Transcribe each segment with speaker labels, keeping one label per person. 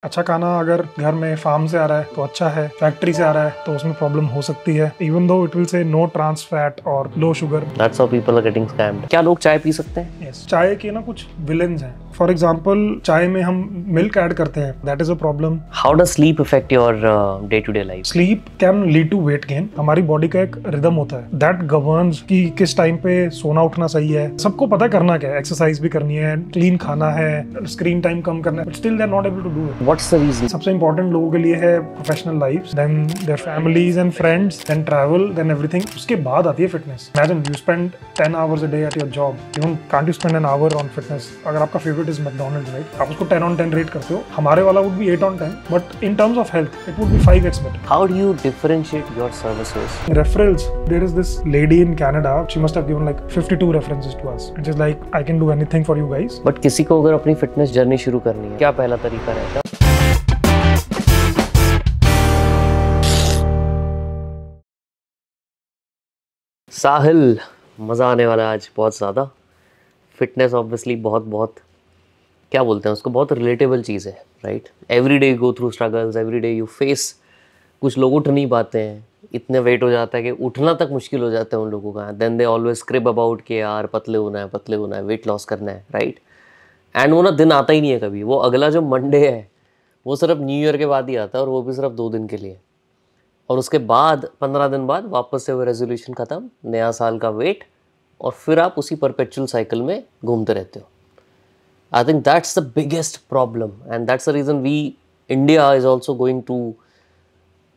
Speaker 1: अच्छा खाना अगर घर में फार्म से आ रहा है तो अच्छा है, फैक्ट्री से आ रहा है तो उसमें प्रॉब्लम हो सकती है, even though it will say no trans fat और low sugar.
Speaker 2: That's how people are getting scammed. क्या लोग चाय पी सकते हैं?
Speaker 1: यस, चाय के ना कुछ विलेंस हैं। फॉर एग्जांपल चाय में हम मिल्क ऐड करते हैं, that is a problem.
Speaker 2: How does sleep affect your day-to-day life?
Speaker 1: Sleep can lead to weight gain. हमारी बॉडी का एक रिदम होता है दैट गवर्न्स कि किस टाइम पे सोना उठना सही है। सबको पता करना क्या है, एक्सरसाइज भी करनी है, क्लीन खाना है, स्क्रीन टाइम कम करना है, but still they are not able to do it.
Speaker 2: What's the reason?
Speaker 1: सबसे इंपॉर्टेंट लोगों के लिए है professional life, then their families and friends, then travel, then everything. उसके बाद आती है fitness. Imagine you spend 10 hours a day at your job, you can't you spend an hour on fitness? अगर आपका फेवरेट इज मैकडॉनल्ड्स, राइट, आप उसको 10 on 10 rate करते हो, हमारे वाला would be 8 on 10, but in terms of health it would be 5x better.
Speaker 2: How do you differentiate your services?
Speaker 1: Referrals, there is this lady in Canada, she must have given like 52 references to us, which is like I can do anything for you guys.
Speaker 2: But किसी को अगर अपनी fitness journey शुरू करनी है, क्या पहला तरीका रहेगा? साहिल, मज़ा आने वाला है आज बहुत ज़्यादा। फिटनेस ऑब्वियसली बहुत क्या बोलते हैं उसको, बहुत रिलेटेबल चीज़ है, right? Every day go through struggles, every day you face. कुछ लोग उठ नहीं पाते हैं, इतने वेट हो जाता है कि उठना तक मुश्किल हो जाता है उन लोगों का। Then they always crib about कि यार पतले होना है, वेट लॉस करना है, राइट? एंड वो ना दिन आता ही नहीं है कभी। वो अगला जो मंडे है वो सिर्फ न्यू ईयर के बाद ही आता है, और वो भी सिर्फ 2 दिन के लिए। और उसके बाद 15 दिन बाद वापस से वो रेजोल्यूशन ख़त्म, नया साल का वेट, और फिर आप उसी परपेचुअल साइकिल में घूमते रहते हो। I think that's the biggest problem, and that's the reason we India is also going to,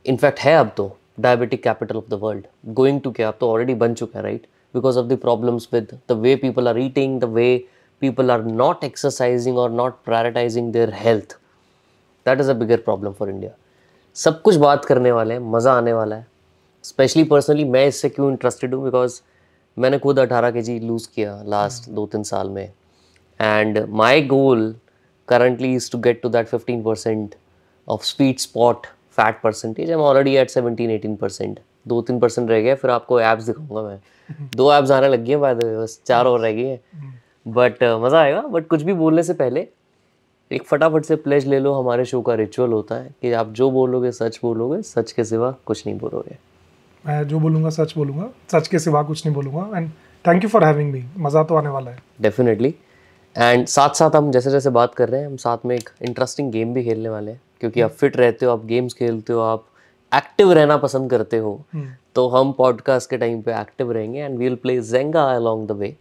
Speaker 2: in fact है अब तो diabetic capital of the world. Going to क्या, अब तो ऑलरेडी बन चुका है, right? Because of the problems with the way people are eating, the way people are not exercising और not prioritising their health. That is a bigger problem for India. सब कुछ बात करने वाले हैं, मज़ा आने वाला है। स्पेशली पर्सनली मैं इससे क्यों इंटरेस्टेड हूँ, बिकॉज मैंने खुद 18 kg लूज़ किया लास्ट 2-3 साल में, and my goal currently is to get to that 15% of sweet spot fat percentage. I am already at 17-18%। 2-3% रह गया, फिर आपको एब्स दिखाऊंगा मैं। 2 एब्स आने लग गई हैं बाय द वे, बस 4 और रह गई हैं, बट मज़ा आएगा। बट कुछ भी बोलने से पहले एक फटाफट से प्लेज ले लो। हमारे शो का रिचुअल होता है कि आप जो बोलोगे सच बोलोगे, सच के सिवा कुछ नहीं बोलोगे।
Speaker 1: मैं जो बोलूँगा सच बोलूँगा, सच के सिवा कुछ नहीं बोलूँगा। And thank you for having me, मज़ा तो आने वाला है
Speaker 2: डेफिनेटली। एंड साथ साथ हम जैसे जैसे बात कर रहे हैं, हम साथ में एक इंटरेस्टिंग गेम भी खेलने वाले हैं, क्योंकि आप फिट रहते हो, आप गेम्स खेलते हो, आप एक्टिव रहना पसंद करते हो, तो हम पॉडकास्ट के टाइम पे एक्टिव रहेंगे, and we will play Jenga along the way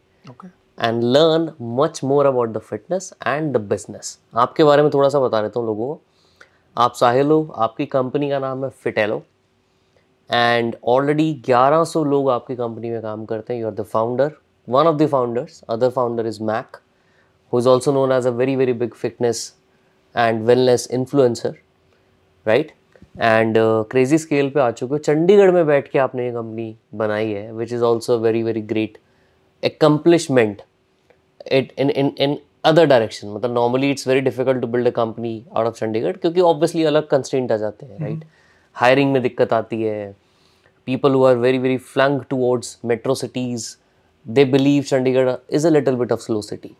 Speaker 2: and learn much more about the fitness and the business. आपके बारे में थोड़ा सा बता देता हूँ लोगों को। आप साहिल हो, आपकी कंपनी का नाम है फिटेलो, एंड ऑलरेडी 1100 लोग आपकी कंपनी में काम करते हैं। You are the founder, one of the founders. Other founder is Mac, who is also known as a very big fitness and wellness influencer, right? And crazy scale पे आ चुके हो। चंडीगढ़ में बैठ के आपने ये कंपनी बनाई है, which is also a very great accomplishment in other direction। मतलब normally it's very difficult to build a company out of Chandigarh, क्योंकि obviously अलग constraint आ जाते हैं, right? Hiring में दिक्कत आती है। People who are very flung towards metro cities, they believe Chandigarh is a little bit of slow city,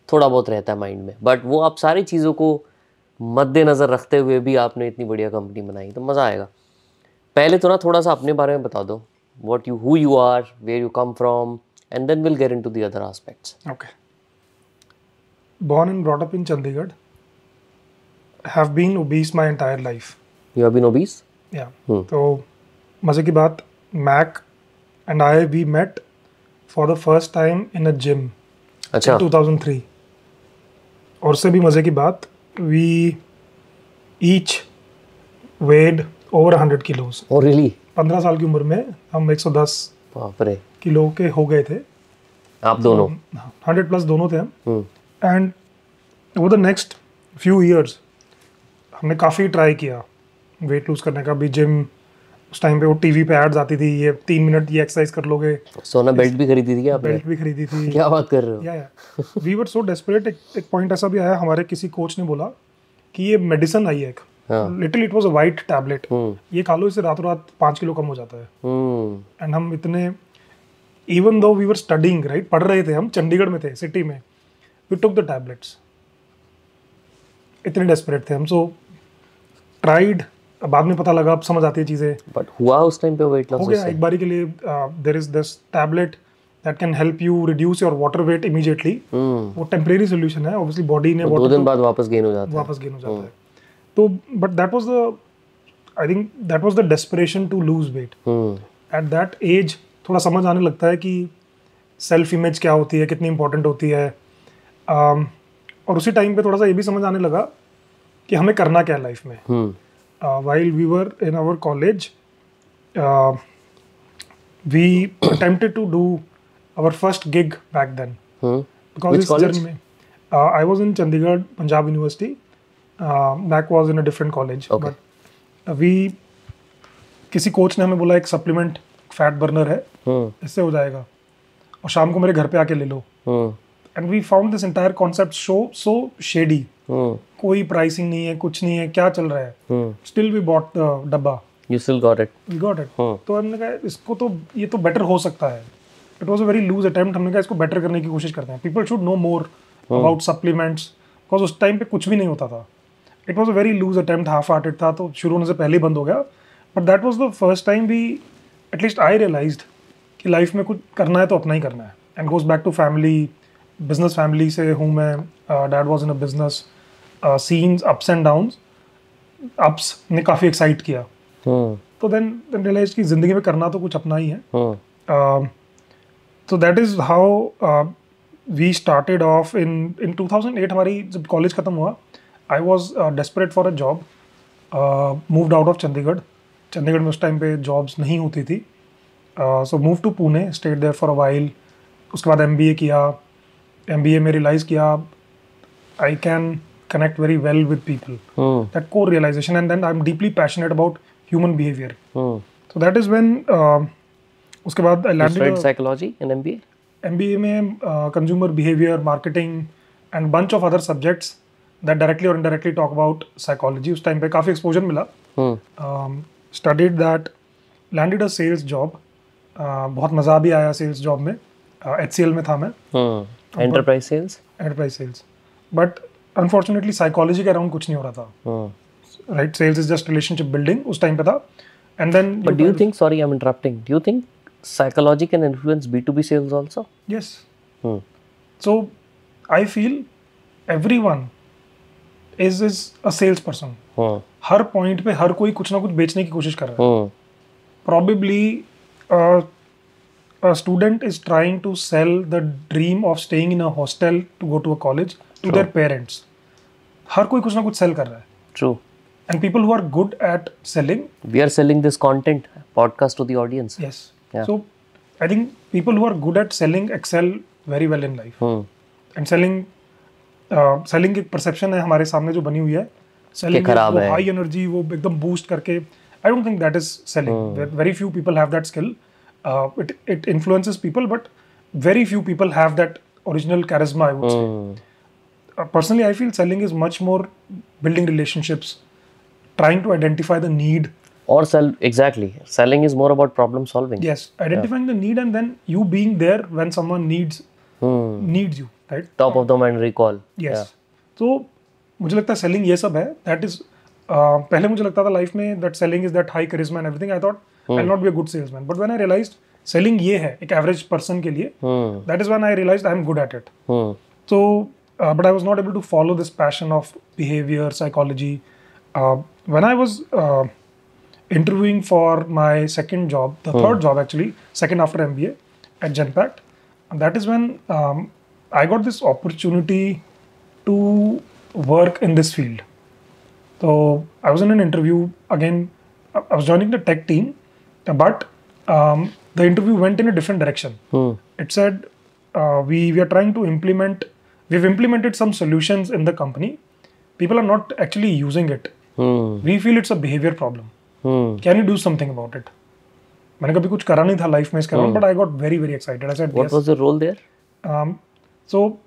Speaker 2: थोड़ा बहुत रहता है माइंड में। बट वो आप सारी चीज़ों को मद्देनज़र रखते हुए भी आपने इतनी बढ़िया कंपनी बनाई, तो मज़ा आएगा। पहले तो ना थोड़ा सा अपने बारे में बता दो, who you are, where you come from, and then we'll get into the other aspects.
Speaker 1: Okay. Born and brought up in Chandigarh. Have been obese my entire life.
Speaker 2: You have been obese?
Speaker 1: Yeah. तो मज़े की बात, Mac and I we met for the first time in a gym.
Speaker 2: अच्छा।
Speaker 1: 2003. और उससे भी मज़े की बात, we each weighed over 100 kilos.
Speaker 2: Oh really?
Speaker 1: 15 साल की उम्र में हम 110
Speaker 2: बाप रे
Speaker 1: किलो के हो गए थे
Speaker 2: आप दोनों।
Speaker 1: 100 प्लस दोनों थे हम। And over the next few years हमने काफ़ी ट्राई किया वेट लूज करने का भी। जिम उस टाइम पे वो टीवी पे एड्स आती थी, ये 3 मिनट ये एक्सरसाइज कर लोगे।
Speaker 2: सोना बेल्ट भी खरीदी थी क्या आपने?
Speaker 1: बेल्ट भी खरीदी थी।
Speaker 2: क्या बात कर रहे हो?
Speaker 1: या वी वर सो डेस्परेट। एक पॉइंट ऐसा भी आया, हमारे किसी कोच ने बोला कि ये मेडिसिन आई है एक, little it was a white tablet, ये खा लो, इससे रातों रात 5 किलो कम हो जाता है। एंड हम इतने, even though we were studying, right, पढ़ रहे थे, हम चंडीगढ़ में थे सिटी में, वी टुक द टैबलेट्स, इतने डेस्परेट थे हम। सो ट्राइड, बाद में पता लगा, अब समझ आती है चीज़ें.
Speaker 2: बट हुआ उस टाइम पे वेट लॉस?
Speaker 1: हो गया एक बारी के लिए. There is this tablet that can help you reduce your water weight immediately. वो टेम्परेरी सोल्यूशन है, ऑब्वियसली बॉडी ने
Speaker 2: 2 दिन बाद वापस गेन हो जाता है.
Speaker 1: तो but that was the, I think that was the desperation to lose weight. At that age थोड़ा समझ आने लगता है कि सेल्फ इमेज क्या होती है, कितनी इंपॉर्टेंट होती है. और उसी टाइम पे थोड़ा सा ये भी समझ आने लगा कि हमें करना क्या है लाइफ में. While we were in our college, we attempted to do our first gig back then. Because
Speaker 2: Which college?
Speaker 1: Journey, I was in Chandigarh, Punjab University. Back was in a different college.
Speaker 2: Okay.
Speaker 1: But we, किसी coach ने हमें बोला एक supplement fat burner है, इससे हो जाएगा, और शाम को मेरे घर पे आके ले लो. And we found this entire concept so shady. कोई प्राइसिंग नहीं है, कुछ नहीं है, क्या चल रहा है. Still we bought the डब्बा.
Speaker 2: You still got it.
Speaker 1: We got it. तो हमने कहा इसको तो, ये तो बेटर हो सकता है. It was a very loose attempt. हमने कहा इसको बेटर करने की कोशिश करते हैं. People should know more about supplements. Because उस टाइम पे कुछ भी नहीं होता था. It was a very loose attempt, half-hearted था, तो शुरू होने से पहले ही बंद हो गया. But that was the first time we, at least I realized कि लाइफ में कुछ करना है तो अपना ही करना है. And goes back to family. Business family से हूँ मैं. Dad was in a business. Scenes ups and downs. Ups ने काफ़ी एक्साइट किया. तो देन रियलाइज कि ज़िंदगी में करना तो कुछ अपना ही है. तो that is how we started off in 2008. हमारी जब कॉलेज ख़त्म हुआ, I was desperate for a job. Moved out of Chandigarh. Chandigarh में उस टाइम पे जॉब्स नहीं होती थी. So move to Pune, stayed there for a while. उसके बाद MBA किया. MBA में रियलाइज किया I can connect very well with people. That core realization, and then I'm deeply passionate about human behavior. So that is when उसके बाद I landed.
Speaker 2: You studied psychology in MBA?
Speaker 1: MBA में consumer behavior, marketing and bunch of other subjects that directly or indirectly talk about psychology. उस time पे काफ़ी exposure मिला. Studied that, landed a sales job. बहुत मज़ा भी आया sales job में. HCL में था मैं.
Speaker 2: Enterprise sales.
Speaker 1: But unfortunately psychology के around कुछ नहीं हो रहा था. Right, sales is just relationship building उस टाइम पे था. And then
Speaker 2: but do you think, sorry I'm interrupting, do you think psychology can influence B2B sales also?
Speaker 1: Yes. So I feel everyone is a salesperson. Her point पे हर कोई कुछ ना कुछ बेचने की कोशिश कर रहा है. Probably a student is trying to sell the dream of staying in a hostel to go to a college to their parents. हर कोई कुछ ना कुछ sell कर रहा है.
Speaker 2: True.
Speaker 1: And people who are good at selling.
Speaker 2: We are selling this content, podcast to the audience.
Speaker 1: Yes. Yeah. So I think people who are good at selling excel very well in life. And selling की perception है हमारे सामने जो बनी हुई है. Selling वो high energy, वो एकदम boost करके. I don't think that is selling. Very few people have that skill. It influences people, but very few people have that original charisma, I would say. Personally, I feel selling is much more building relationships, trying to identify the need.
Speaker 2: Or exactly. Selling is more about problem solving.
Speaker 1: Yes, identifying the need and then you being there when someone needs you, right?
Speaker 2: Top of the mind recall.
Speaker 1: Yes. Yeah. So, मुझे लगता है selling ये सब है. That is, पहले मुझे लगता था लाइफ में that selling is that high charisma and everything. I thought I'll not be a good salesman. But when I realized selling ये है एक average person के लिए, that is when I realized I'm good at it. So, but I was not able to follow this passion of behavior, psychology. When I was interviewing for my second job, the third job actually, second after MBA at Genpact, and that is when I got this opportunity to work in this field. So I was in an interview again. I was joining the tech team, but the interview went in a different direction. It said we are trying to we've implemented some solutions in the company. People are not actually using it. We feel it's a behavior problem. Can you do something about it? मैंने कभी कुछ करा नहीं था life में इसके around, but I got very very excited. I said
Speaker 2: what was the role there?
Speaker 1: So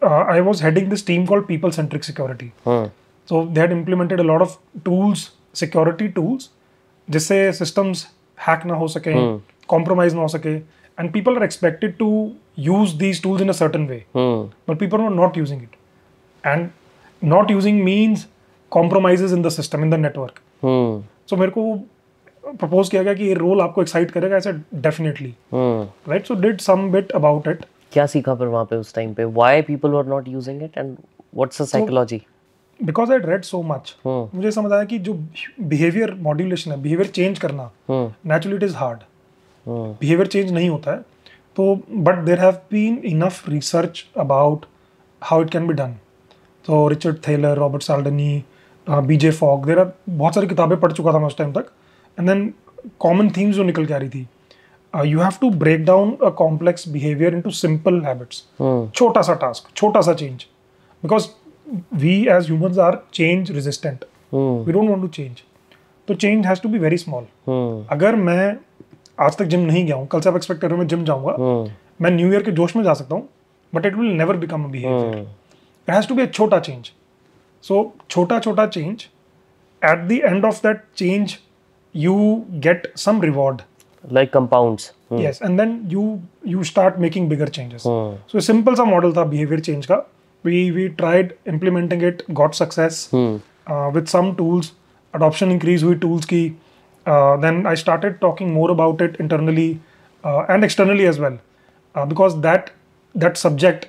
Speaker 1: I was heading this team called people centric security. So they had implemented a lot of tools, security tools, जिससे systems hack ना हो सके, compromise ना हो सके, and people are expected to use these tools in a certain way, but people are not using it. And not using means compromises in the system, in the network. So मेरे को propose किया गया कि ये role आपको excite करेगा. I said definitely. Right, so did some bit about it.
Speaker 2: क्या सीखा फिर वहाँ पे उस टाइम पे? Why people were not using it and what's the psychology?
Speaker 1: Because I read so much, मुझे समझ आया कि जो behavior modulation है, behavior change करना, naturally it is hard. Behavior change नहीं होता है. तो but there have been enough research about how it can be done. So Richard Thaler, Robert Cialdini, B.J. Fogg, there are बहुत सारी किताबें पढ़ चुका था मैं उस टाइम तक. And then common themes जो निकल के आ रही थी, you have to break down a complex behavior into simple habits. छोटा सा task, छोटा सा change, because we as humans are change resistant. We don't want to change. तो change has to be very small. अगर मैं आज तक gym नहीं गया हूँ, कल से आप एक्सपेक्ट कर रहे हो मैं जिम जाऊँगा, मैं न्यू ईयर के जोश में जा सकता हूँ, but it will never become a behaviour. It has to be a छोटा चेंज. सो छोटा छोटा change, at the end of that change you get some reward,
Speaker 2: like compounds.
Speaker 1: yes, and then you start making bigger changes. So simple सा model था behaviour change का. we tried implementing it, got success with some tools. Adoption increase हुई tools की. Then I started talking more about it internally and externally as well, because that subject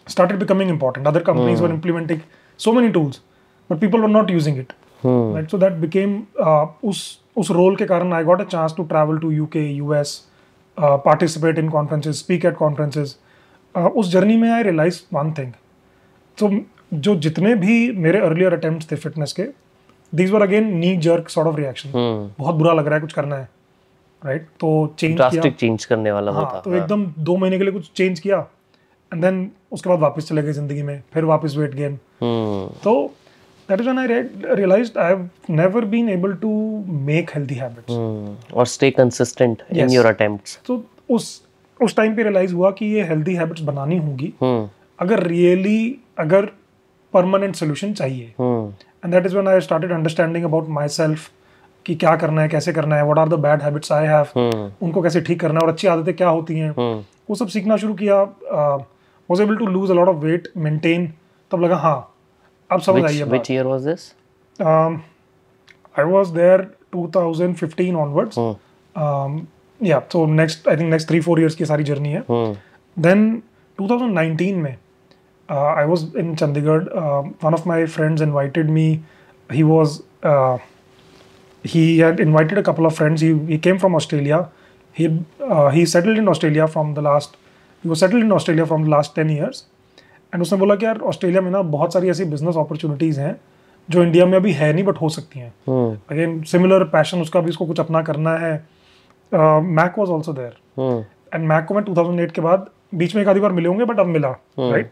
Speaker 1: started becoming important. Other companies were implementing so many tools, but people were not using it. Right? So that became उस role के कारण I got a chance to travel to UK, US, participate in conferences, speak at conferences. उस journey में I realized one thing. So जो जितने भी मेरे earlier attempts थे fitness के, these were again knee jerk sort of reaction. बहुत बुरा लग रहा है, कुछ करना है, right? तो change किया,
Speaker 2: drastic change करने वाला
Speaker 1: हाँ,
Speaker 2: होता.
Speaker 1: तो एकदम 2 महीने के लिए कुछ change किया, and then उसके बाद वापस चले गए जिंदगी में, फिर वापस weight gain. तो that is when I realized I have never been able to make healthy habits.
Speaker 2: Or stay consistent in your attempts.
Speaker 1: So उस टाइम पे realize हुआ कि ये healthy habits बनानी होंगी अगर permanent solution चाहिए. And that is when I started understanding about myself कि क्या करना है, कैसे करना है, what are the bad habits I have, उनको कैसे ठीक करना है और अच्छी आदतें क्या होती हैं, वो सब सीखना शुरू किया. Was able to lose a lot of weight, maintain. तब लगा हाँ अब समझ आई है बात.
Speaker 2: Which year was this?
Speaker 1: I was there 2015 onwards. Yeah, so next 3-4 years की सारी जर्नी है. Then 2019 में I was in Chandigarh. One of my friends invited me. He had invited a couple of friends. He came from Australia. He settled in Australia from the last. He was settled in Australia from the last 10 years. And उसने बोला कि यार Australia में ना बहुत सारी ऐसी business opportunities हैं जो इंडिया में अभी है नहीं बट हो सकती हैं. अगेन सिमिलर पैशन उसका भी, उसको कुछ अपना करना है. Mac was also there, and Mac को मैं 2008 के बाद बीच में एक आधी बार मिले होंगे बट अब मिला, right.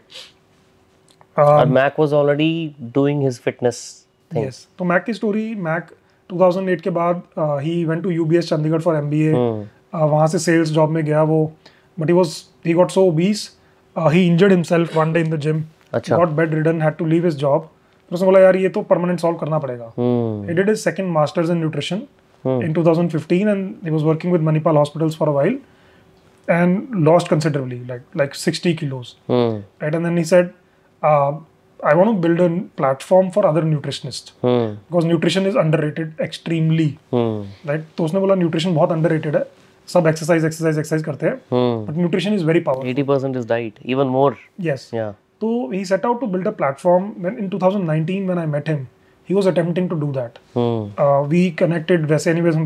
Speaker 2: Mac was already doing his fitness thing.
Speaker 1: Yes, तो मैक की स्टोरी, मैक 2008 के बाद ही went to UBS Chandigarh for MBA. वहाँ से सेल्स जॉब में गया वो, but he got so obese. He injured himself one day in the gym. Got bedridden, had to leave his job. तो उसने बोला यार ये तो परमानेंट सॉल्व करना पड़ेगा. He did his second masters in nutrition in 2015 and he was working with Manipal hospitals for a while and lost considerably, like 60 kilos. Right, and then he said, I want to build a platform for other nutritionists because nutrition is underrated extremely. Right, तो उसने बोला nutrition बहुत underrated है. सब exercise करते हैं, but nutrition is very powerful.
Speaker 2: 80% is diet, even more.
Speaker 1: Yes.
Speaker 2: Yeah.
Speaker 1: So he set out to build a platform. When in 2019 when I met him, he was attempting to do that. We connected. वैसे anyways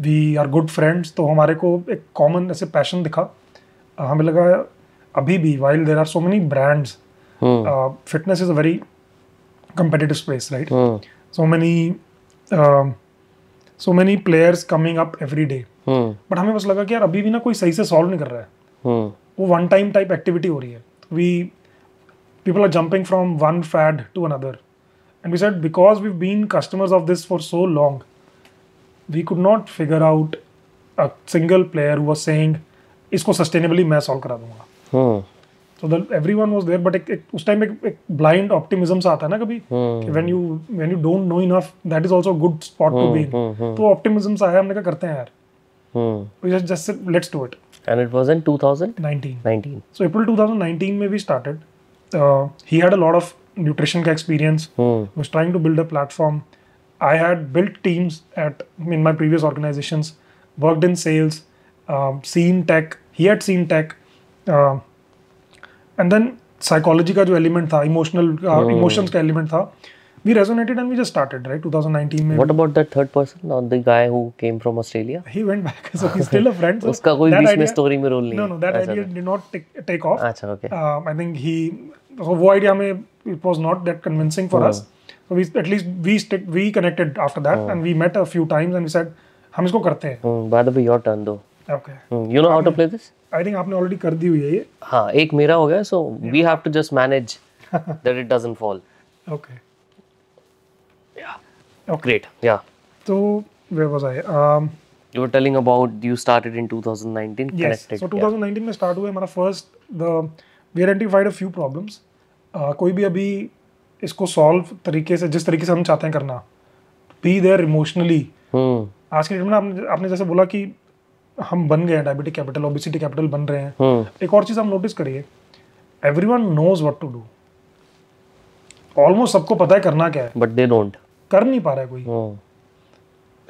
Speaker 1: we are good friends. तो हमारे को एक common ऐसे passion दिखा. हमें लगा अभी भी while there are so many brands, fitness is a very competitive space, right? So many players coming up every day. But हमें बस लगा कि यार अभी भी ना कोई सही से सॉल्व नहीं कर रहा है. वो वन टाइम टाइप एक्टिविटी हो रही है. People are jumping from one fad to another, and we said because we've been customers of this for so long, we could not figure out a single player who was saying इसको sustainably मैं solve करा दूंगा. So everyone was there, but उस time एक blind optimism सा आता है ना कभी, when you don't know enough, that is also a good spot to be in. तो optimism सा आया, हमने कहा करते हैं यार. We just said let's do it.
Speaker 2: And it was in 2019.
Speaker 1: So April 2019 में we started. He had a lot of nutrition का experience. Was trying to build a platform. I had built teams in my previous organizations, worked in sales, seen tech. He had seen tech, and then psychology का जो element था, emotions का element था, we resonated and we just started, right? 2019 में.
Speaker 2: What about that third person, or the guy who came from Australia?
Speaker 1: He went back, so he's still a friend. So
Speaker 2: उसका कोई बीच में story में role नहीं
Speaker 1: No, that idea did not take off.
Speaker 2: अच्छा, okay.
Speaker 1: I think so वो idea में it was not that convincing for us. So we connected after that and we met a few times and we said हम इसको करते हैं.
Speaker 2: By the way, your turn though.
Speaker 1: Okay.
Speaker 2: You know how to play this?
Speaker 1: I think आपने already कर दी हुई है ये.
Speaker 2: हाँ, एक मेरा हो गया, so we have to just manage that it doesn't fall.
Speaker 1: Okay.
Speaker 2: Yeah.
Speaker 1: Okay.
Speaker 2: Great. Yeah.
Speaker 1: So where was I?
Speaker 2: You were telling about you started in 2019.
Speaker 1: Yes.
Speaker 2: Connected.
Speaker 1: So 2019 में start हुआ हमारा we identified a few problems. कोई भी अभी इसको solve तरीके से जिस तरीके से हम चाहते हैं करना, be there emotionally. आज के डेट में आपने जैसे बोला कि हम बन गए डायबिटिक कैपिटल, ओबेसिटी कैपिटल बन रहे हैं. एक और चीज हम नोटिस करिए, everyone knows what to do. Almost सबको पता है करना क्या है,
Speaker 2: बट दे डोंट.
Speaker 1: कर नहीं पा रहा है कोई,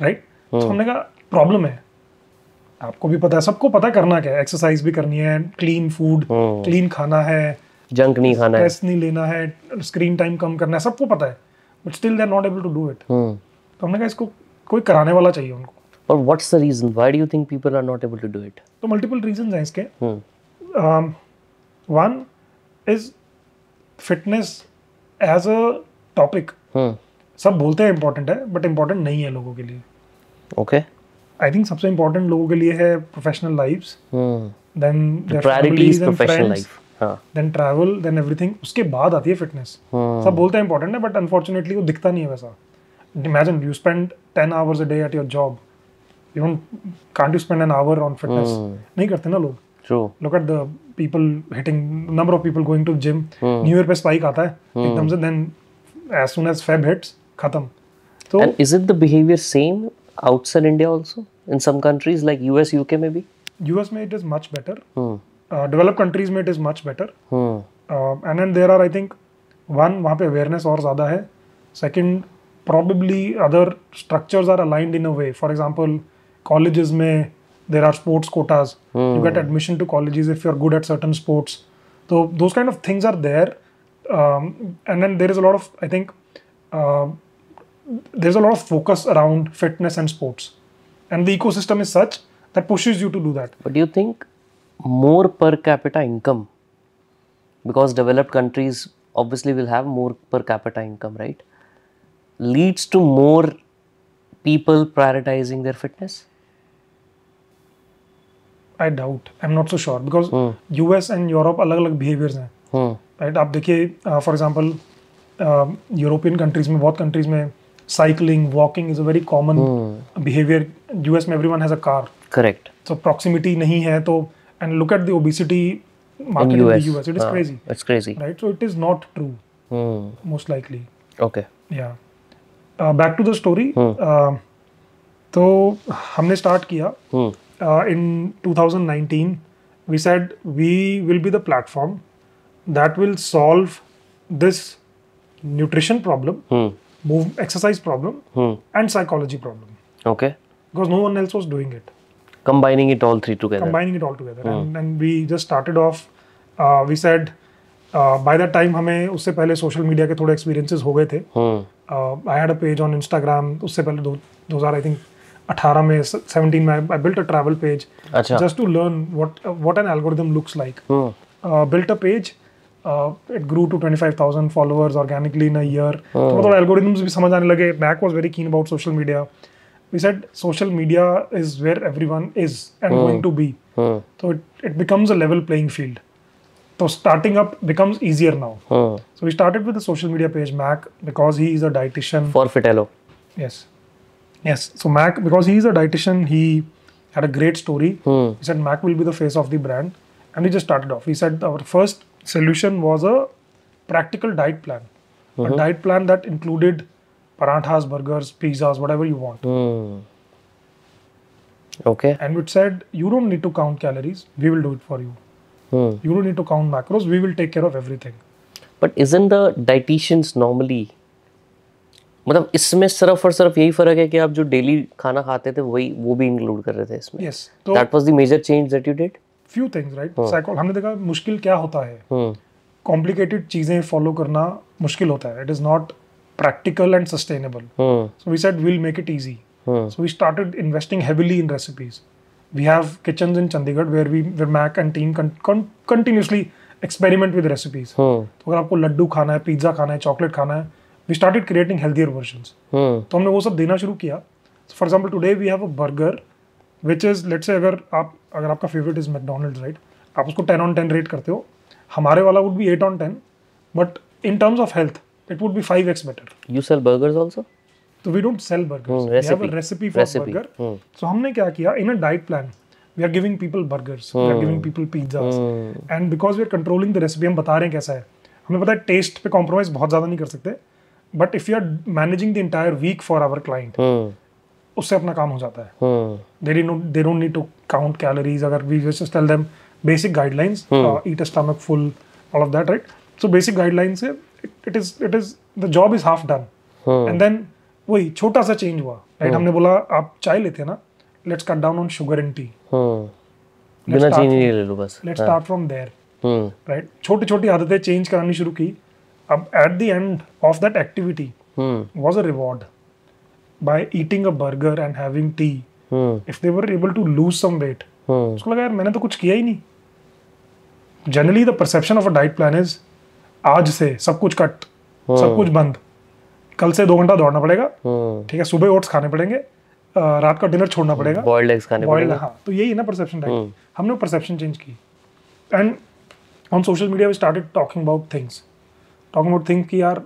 Speaker 1: राइट? तो हमने कहा प्रॉब्लम है. आपको भी पता है, सबको पता है करना क्या है. एक्सरसाइज भी करनी है, क्लीन फूड, क्लीन खाना है,
Speaker 2: जंक नहीं खाना है,
Speaker 1: स्ट्रेस नहीं लेना है, स्क्रीन टाइम कम करना है, सबको पता है, but still they are not able to do it. तो हमने कहा इसको कोई कराने वाला चाहिए उनको.
Speaker 2: और what's the reason, why do you think people are not able to do it?
Speaker 1: तो मल्टीपल रीजंस हैं इसके. One is fitness as a topic. सब बोलते हैं इंपॉर्टेंट है, बट इंपॉर्टेंट नहीं है लोगों के लिए.
Speaker 2: ओके.
Speaker 1: आई थिंक सबसे इंपॉर्टेंट लोगों के लिए है professional lifes, then their
Speaker 2: priorities
Speaker 1: families and
Speaker 2: professional
Speaker 1: friends,
Speaker 2: life,
Speaker 1: then travel, then everything. उसके बाद आती है फिटनेस. सब बोलते हैं इंपॉर्टेंट है, बट अनफॉर्चुनेटली वो दिखता नहीं है वैसा. Imagine you spend 10 hours a day at your job. Can't you spend an hour on fitness? नहीं करते ना लोग.
Speaker 2: True.
Speaker 1: Look at the people number of people going to gym. New Year पे spike आता है एकदम से, then as soon as Feb hits, खत्म. So
Speaker 2: and is it the behavior same outside India also? In some countries like US, UK maybe?
Speaker 1: US में it is much better. Developed countries में it is much better. And then there are, I think, one, वहाँ पे awareness और ज़्यादा है. Second, probably other structures are aligned in a way. For example, colleges में there are sports quotas. You get admission to colleges if you're good at certain sports. So those kind of things are there. And then there is a lot of, I think, there's a lot of focus around fitness and sports. And the ecosystem is such that pushes you to do that.
Speaker 2: But do you think more per capita income? Because developed countries obviously will have more per capita income, right? Leads to more people prioritizing their fitness?
Speaker 1: I doubt. I'm not so sure because US and Europe अलग-अलग behaviors हैं. Right? आप देखिए, for example, European countries में, बहुत countries में cycling, walking is a very common behavior. US में everyone has a car.
Speaker 2: Correct.
Speaker 1: So proximity नहीं है तो, and look at the obesity market in the US. It is crazy.
Speaker 2: It's crazy.
Speaker 1: Right? So it is not true. Most likely.
Speaker 2: Okay.
Speaker 1: Yeah. Back to the story. तो हमने start किया in 2019. We said we will be the platform that will solve this nutrition problem, exercise problem, and psychology problem.
Speaker 2: Okay.
Speaker 1: Because no one else was doing it.
Speaker 2: Combining it all together.
Speaker 1: And we just started off. We said by that time हमें उससे पहले social media के थोड़े experiences हो गए थे. I had a page on Instagram. उससे पहले 2018 में 17 में I built a travel page just to learn what an algorithm looks like. Built a page. It grew to 25,000 followers organically in a year. थोड़ा algorithms भी समझ आने लगे. Mac was very keen about social media. We said social media is where everyone is and going to be. So it becomes a level playing field. So starting up becomes easier now. So we started with the social media page, Mac, because he is a dietitian.
Speaker 2: For Fitelo.
Speaker 1: Yes. So Mac, because he is a dietitian, he had a great story. He said Mac will be the face of the brand. And we just started off. He said our first solution was a practical diet plan. A diet plan that included paranthas, burgers, pizzas, whatever you want.
Speaker 2: Okay.
Speaker 1: And it said, you don't need to count calories. We will do it for you. You don't need to count macros. We will take care of everything.
Speaker 2: But isn't the dietitians normally, मतलब इसमें सिर्फ और सिर्फ यही फर्क है कि आप जो डेली खाना खाते थे वही वो भी इंक्लूड कर रहे थे इसमें?
Speaker 1: Yes. तो
Speaker 2: That was the major change that you did?
Speaker 1: few things, right? हमने देखा मुश्किल क्या होता है, complicated चीजें follow करना मुश्किल होता है. It is not practical and sustainable. So we said we'll make it easy. So we started investing heavily in recipes. We have kitchens in Chandigarh where Mac and team continuously experiment with recipes. तो अगर आपको लड्डू खाना है, pizza खाना है, chocolate खाना है, we started creating healthier versions. तो हमने वो सब देना शुरू किया. So for example, today we have a burger which is, let's say अगर आपका favorite is McDonald's, right? आप उसको 10 on 10 rate करते हो. हमारे वाला would be 8 on 10, but in terms of health, it would be 5x better.
Speaker 2: You sell burgers also?
Speaker 1: So we don't sell burgers. We have a recipe for burger. So हमने क्या किया? In a diet plan, we are giving people burgers. We are giving people pizzas. And because we are controlling the recipe, हम बता रहे हैं कैसा है. हमें पता है taste पे compromise बहुत ज़्यादा नहीं कर सकते. But if you are managing the entire week for our client, उससे अपना काम हो जाता है. They don't need to count calories. अगर we just tell them basic guidelines, eat a stomach full, all of that, right? So basic guidelines से it is the job is half done. And then वही छोटा सा change हुआ, right? हमने बोला आप चाय लेते हैं ना, let's cut down on sugar in tea.
Speaker 2: बिना चीनी नहीं ले लो बस.
Speaker 1: Let's start from there, right? छोटी छोटी आदतें चेंज करानी शुरू की. अब at the end of that activity was a reward by eating a burger and having tea. If they were able to lose some weight, उसको लगा यार मैंने तो कुछ किया ही नहीं. Generally the perception of a diet plan is आज से सब कुछ कट, सब कुछ बंद, कल से 2 घंटा दौड़ना पड़ेगा, ठीक है, सुबह ओट्स खाने पड़ेंगे, रात का डिनर छोड़ना पड़ेगा,
Speaker 2: बॉइल्ड एग्स खाने पड़ेंगे.
Speaker 1: हाँ, तो यही है ना परसेप्शन डाइट. हमने परसेप्शन चेंज की. And on social media we started talking about things कि यार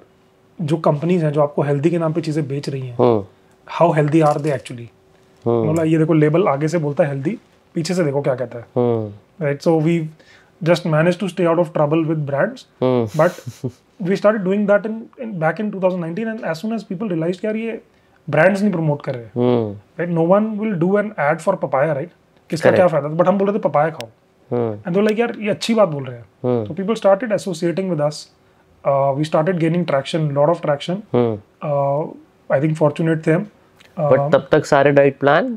Speaker 1: जो कंपनीज हैं जो आपको हेल्दी के नाम पे चीजें बेच रही हैं, how healthy are they actually. मतलब ये देखो लेबल आगे से बोलता है हेल्दी, पीछे से देखो क्या कहता है, right? So we just managed to stay out of trouble with brands, but we started doing that back in 2019, and as soon as people realized यार ये brands नहीं promote कर रहे, right? No one will do an ad for papaya, right? किसका क्या फायदा? But हम बोल रहे थे papaya खाओ, and they were like यार ये अच्छी बात बोल रहे हैं. So people started associating with us. We started gaining traction, lot of traction. I think fortunate थे हम.
Speaker 2: But तब तक सारे diet plan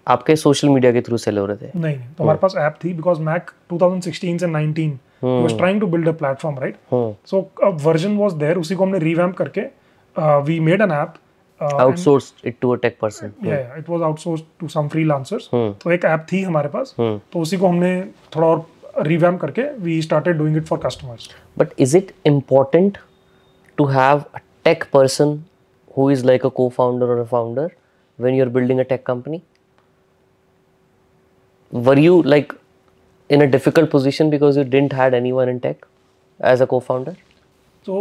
Speaker 2: आपके सोशल मीडिया के थ्रू सेल हो रहे थे?
Speaker 1: नहीं, तो हमारे पास ऐप थी, बिकॉज मैक 2016 से 19 was trying to build a platform, right? So a version was there, उसी को हमने रिवैम्प करके we made an app,
Speaker 2: outsourced it to a tech person.
Speaker 1: या it was outsourced to some freelancers. तो एक app थी हमारे पास, तो उसी को हमने थोड़ा और रिवैम्प करके we started doing it for customers.
Speaker 2: But is it important to have a tech person who is like a co-founder or a founder when you're building a tech company? Were you like in a difficult position because you didn't had anyone in tech as a co-founder?
Speaker 1: So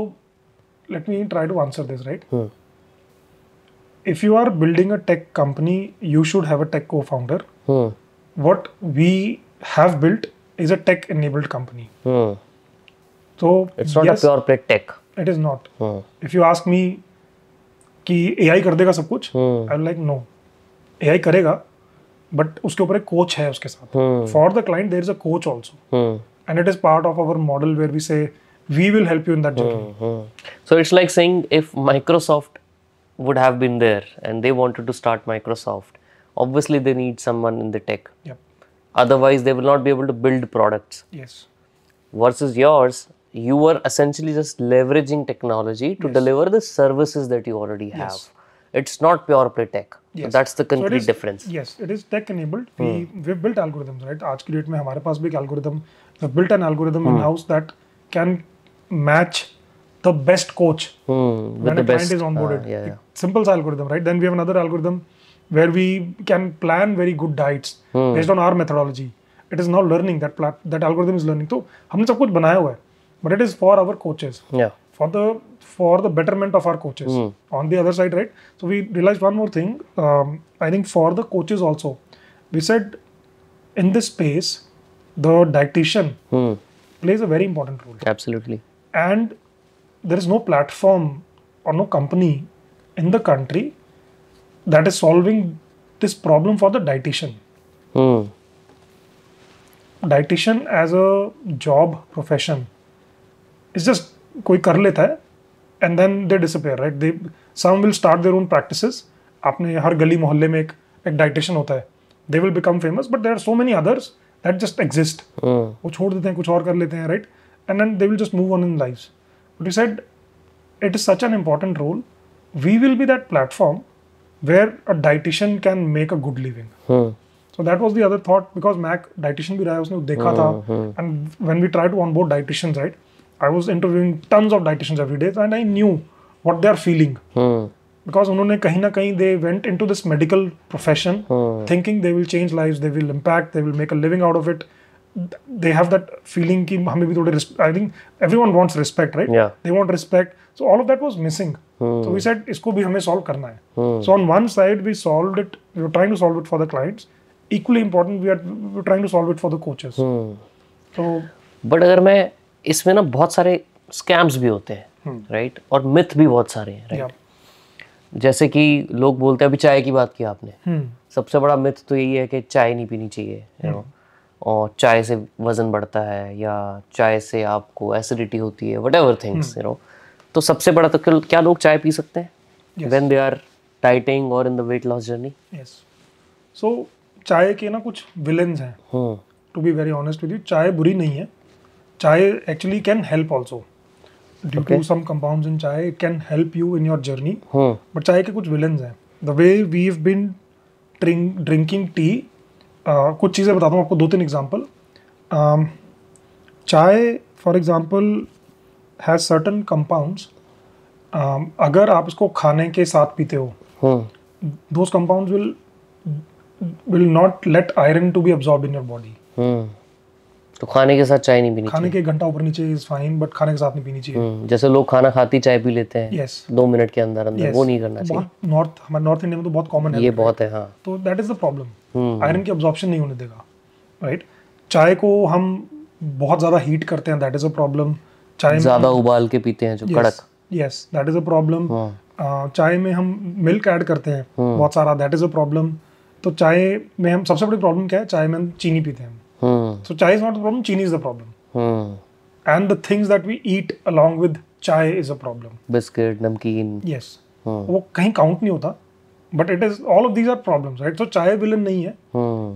Speaker 1: let me try to answer this, right? If you are building a tech company, you should have a tech co-founder. What we have built is a tech enabled company. So
Speaker 2: it's not a pure play tech.
Speaker 1: It is not. If you ask me कि AI कर देगा सब कुछ, I'm like no, AI करेगा, but उसके ऊपर एक coach है उसके साथ. For the client there is a coach also, and it is part of our model where we say we will help you in that journey.
Speaker 2: So it's like saying if Microsoft would have been there and they wanted to start Microsoft, obviously they need someone in the tech.
Speaker 1: Yep.
Speaker 2: Otherwise they will not be able to build products.
Speaker 1: Yes.
Speaker 2: Versus yours, you were essentially just leveraging technology to deliver the services that you already have. It's not pure play tech.
Speaker 1: Yes.
Speaker 2: So that's the concrete difference.
Speaker 1: Yes, it is tech enabled. We've built algorithms, right? आज की date में हमारे पास भी एक algorithm, we've built an algorithm in house that can match the best coach when a client is onboarded. Simple algorithm, right? Then we have another algorithm where we can plan very good diets based on our methodology. It is now learning, that algorithm is learning. तो हमने सब कुछ बनाया हुआ है, but it is for our coaches.
Speaker 2: Yeah.
Speaker 1: For the betterment of our coaches. On the other side, right? So we realized one more thing. I think for the coaches also, we said in this space, the dietitian plays a very important role.
Speaker 2: Absolutely.
Speaker 1: And there is no platform or no company in the country that is solving this problem for the dietitian. Dietitian as a job profession is just कोई कर लेता है and then they disappear, right? Some will start their own practices. आपने हर गली मोहल्ले में एक dietitian होता है. They will become famous, but there are so many others that just exist. वो छोड़ देते हैं, कुछ और कर लेते हैं, right? And then they will just move on in lives. But you said it is such an important role. We will be that platform where a dietitian can make a good living. So that was the other thought, because Mac dietitian भी रहा है, उसने देखा था. And when we try to onboard dietitians, right? I was interviewing tons of dietitians every day, and I knew what they are feeling. Because उन्होंने कहीं ना कहीं they went into this medical profession thinking they will change lives, they will impact, they will make a living out of it. They have that feeling कि हमें भी थोड़े I think everyone wants respect, right?
Speaker 2: Yeah.
Speaker 1: They want respect. So all of that was missing. So we said इसको भी हमें solve करना है. So on one side we solved it, we were trying to solve it for the clients. Equally important, we were trying to solve it for the coaches. So
Speaker 2: but अगर मैं इसमें ना बहुत सारे स्कैम्स भी होते हैं, राइट? और मिथ भी बहुत सारे हैं, राइट? जैसे कि लोग बोलते हैं, अभी चाय की बात की आपने, सबसे बड़ा मिथ तो यही है कि चाय नहीं पीनी चाहिए, यू नो, और चाय से वजन बढ़ता है, या चाय से आपको एसिडिटी होती है, व्हाटएवर थिंग्स, यू नो. तो सबसे बड़ा तो क्या लोग चाय पी सकते हैं व्हेन दे आर डाइटिंग और in the weight loss journey?
Speaker 1: Yes. So चाय के ना कुछ विलेंस हैं. To be very honest with you, चाय बुरी नहीं है. Chai actually can help also. Due to some compounds in chai, it can help you in your journey. But chai के कुछ villains हैं. The way we've been drinking tea, कुछ चीज़ें बताता हूँ आपको, 2-3 example. Chai, for example, has certain compounds. अगर आप इसको खाने के साथ पीते हो, those compounds will not let iron to be absorbed in your body.
Speaker 2: तो खाने के साथ चाय नहीं पीनी चाहिए.
Speaker 1: खाने के 1 घंटा ऊपर नीचे इज फाइन, बट खाने के साथ नहीं पीनी चाहिए.
Speaker 2: जैसे लोग खाना खाती चाय पी लेते हैं,
Speaker 1: yes.
Speaker 2: 2 मिनट के अंदर वो नहीं करना चाहिए.
Speaker 1: हमारे नॉर्थ इंडिया में तो बहुत कॉमन है.
Speaker 2: ये बहुत है, हाँ.
Speaker 1: तो that is the problem. Iron की अब्जॉर्प्शन नहीं होने देगा, राइट? चाय को हम बहुत ज्यादा हीट करते हैं, दैट इज अ प्रॉब्लम. चाय
Speaker 2: ज्यादा उबाल के पीते हैं जो कड़क.
Speaker 1: Yes, that is a problem. चाय में हम मिल्क ऐड करते हैं बहुत सारा, दैट इज अ प्रॉब्लम. तो चाय में हम सबसे बड़ी प्रॉब्लम क्या है? चाय में हम चीनी पीते हैं. So chai is not the problem, chini is the problem. And the things that we eat along with chai is a problem.
Speaker 2: Biscuit, namkeen.
Speaker 1: Yes. वो कहीं count नहीं होता, but it is, all of these are problems, right? So chai villain नहीं है.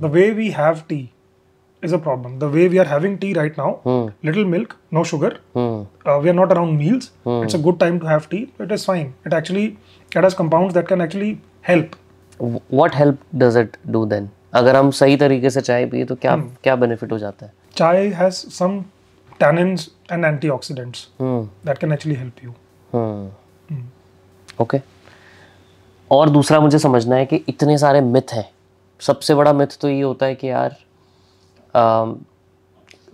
Speaker 1: The way we have tea is a problem. The way we are having tea right now, little milk, no sugar. We are not around meals. It's a good time to have tea. It is fine. It has compounds that can actually help.
Speaker 2: What help does it do then? अगर हम सही तरीके से चाय पिए तो क्या benefit हो जाता है?
Speaker 1: Chai has some tannins and antioxidants that can actually help you.
Speaker 2: Okay. और दूसरा मुझे समझना है कि इतने सारे मिथ हैं. सबसे बड़ा मिथ तो ये होता है कि यार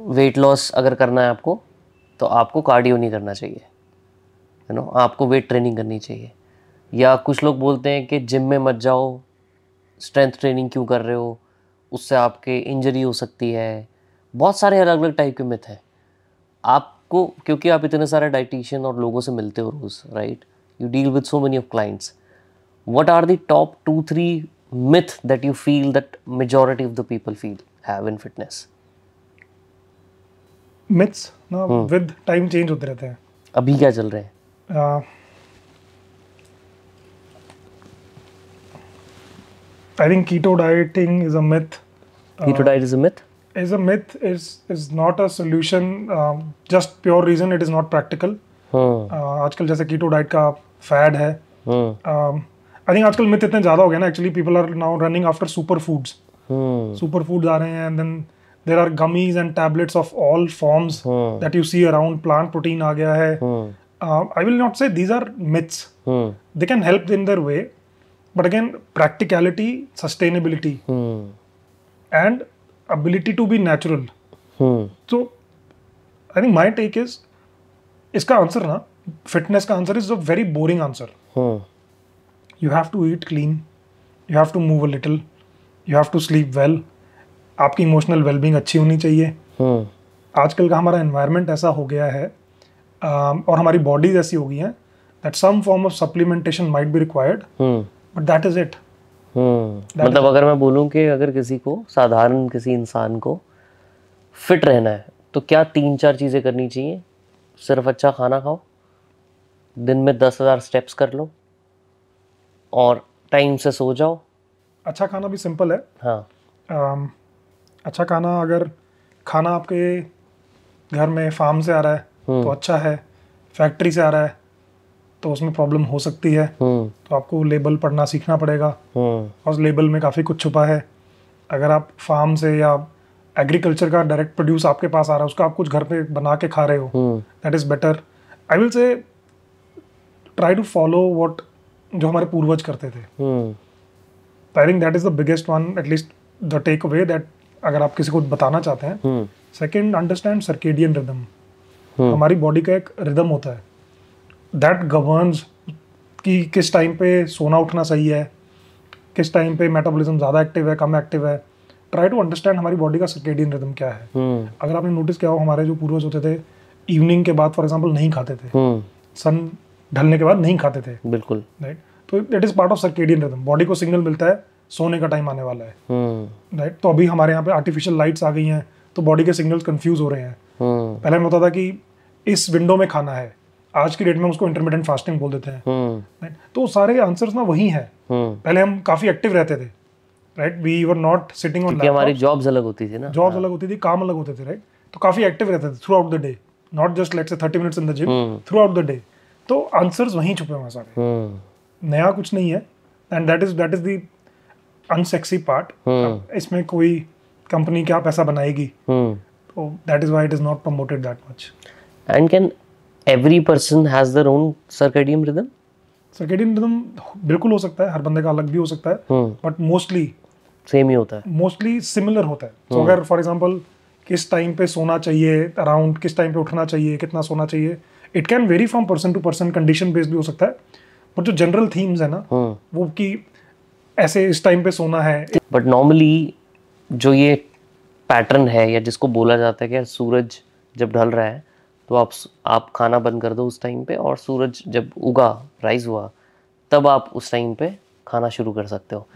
Speaker 2: वेट लॉस अगर करना है आपको, तो आपको कार्डियो नहीं करना चाहिए, यू नो, आपको वेट ट्रेनिंग करनी चाहिए. या कुछ लोग बोलते हैं कि जिम में मत जाओ, स्ट्रेंथ ट्रेनिंग क्यों कर रहे हो, उससे आपके इंजरी हो सकती है. बहुत सारे अलग अलग टाइप के मिथ हैं. आपको, क्योंकि आप इतने सारे डाइटिशियन और लोगों से मिलते हो रोज, right? You deal with so many of clients. What are the top 2-3 myth that you feel that majority of the people have in fitness?
Speaker 1: Myths ना with time change होते रहते हैं.
Speaker 2: अभी क्या चल रहे हैं?
Speaker 1: I think keto dieting is a myth.
Speaker 2: Keto diet is a myth?
Speaker 1: Is a myth, is not a solution. Just pure reason it is not practical. आजकल जैसे keto diet का fad है. I think आजकल myth इतने ज़्यादा हो गए ना. Actually people are now running after superfoods. Superfoods आ रहे हैं, and then there are gummies and tablets of all forms that you see around. Plant protein आ गया है. I will not say these are myths. They can help in their way. But again, practicality, sustainability, and ability to be natural. So, I think my take is, इसका answer ना, fitness का answer is a very boring answer. You have to eat clean, you have to move a little, you have to sleep well. आपकी emotional wellbeing अच्छी होनी चाहिए. आजकल का हमारा एनवायरनमेंट ऐसा हो गया है, और हमारी बॉडीज ऐसी हो गई हैं, that some form of supplementation might be required. But that is it.
Speaker 2: मतलब अगर मैं बोलूं कि अगर किसी को, साधारण किसी इंसान को फिट रहना है, तो क्या 3-4 चीज़ें करनी चाहिए? सिर्फ अच्छा खाना खाओ, दिन में 10,000 स्टेप्स कर लो और टाइम से सो जाओ।
Speaker 1: अच्छा खाना भी सिंपल है।
Speaker 2: हाँ
Speaker 1: अच्छा खाना, अगर खाना आपके घर में फार्म से आ रहा है तो अच्छा है, फैक्ट्री से आ रहा है तो उसमें प्रॉब्लम हो सकती है, तो आपको लेबल पढ़ना सीखना पड़ेगा और उस लेबल में काफ़ी कुछ छुपा है। अगर आप फार्म से या एग्रीकल्चर का डायरेक्ट प्रोड्यूस आपके पास आ रहा है, उसका आप कुछ घर पे बना के खा रहे हो, that is better. I will say try to follow what जो हमारे पूर्वज करते थे। I think that is the biggest one, at least the takeaway that अगर आप किसी को बताना चाहते हैं। Second, understand circadian rhythm. हमारी बॉडी का एक रिदम होता है दैट गवर्न्स कि किस टाइम पे सोना उठना सही है, किस टाइम पे मेटाबॉलिज्म ज़्यादा एक्टिव है, कम एक्टिव है। ट्राई टू अंडरस्टैंड हमारी बॉडी का सर्केडियन रिदम क्या है। अगर आपने नोटिस किया हो, हमारे जो पूर्वज होते थे इवनिंग के बाद फॉर एग्जांपल नहीं खाते थे, सन ढलने के बाद नहीं खाते थे,
Speaker 2: बिल्कुल,
Speaker 1: राइट। तो it is part of circadian rhythm. Body को सिग्नल मिलता है सोने का टाइम आने वाला है, राइट। तो अभी हमारे यहाँ पे आर्टिफिशियल लाइट्स आ गई हैं तो बॉडी के सिग्नल्स कंफ्यूज हो रहे हैं। पहले में होता था कि इस विंडो में खाना है, आज की डेट में उसको इंटरमिटेंट फास्टिंग बोल देते हैं, राइट। तो सारे आंसर्स ना वही हैं। पहले हम काफ़ी एक्टिव रहते थे, right, we were not sitting on laptop.
Speaker 2: हमारी जॉब्स अलग होती थी ना,
Speaker 1: जॉब्स अलग होती थी, काम अलग होते थे, राइट। तो काफ़ी एक्टिव रहते थे through out the day, not just let's say 30 minutes in the gym, through out the day. तो आंसर्स वहीं छुपे हुए हैं सारे, नया कुछ नहीं है। And that is the unsexy part. इसमें कोई कंपनी क्या पैसा बनाएगी, तो that is why it is not promoted that much.
Speaker 2: And can every person has their own circadian rhythm?
Speaker 1: Circadian rhythm बिल्कुल हो सकता है, हर बंदे का अलग भी हो सकता है, बट मोस्टली
Speaker 2: सेम ही होता है,
Speaker 1: मोस्टली सिमिलर होता है। तो अगर फॉर एग्जांपल किस टाइम पे सोना चाहिए, अराउंड किस टाइम पे उठना चाहिए, कितना सोना चाहिए, it can vary from person to person, condition based भी हो सकता है। बट जो जनरल थीम्स है ना, वो कि ऐसे इस टाइम पे सोना है।
Speaker 2: बट नॉर्मली जो ये पैटर्न है या जिसको बोला जाता है कि यार सूरज जब ढल रहा है तो आप खाना बंद कर दो उस टाइम पे, और सूरज जब उगा, राइज हुआ, तब आप उस टाइम पे खाना शुरू कर सकते हो,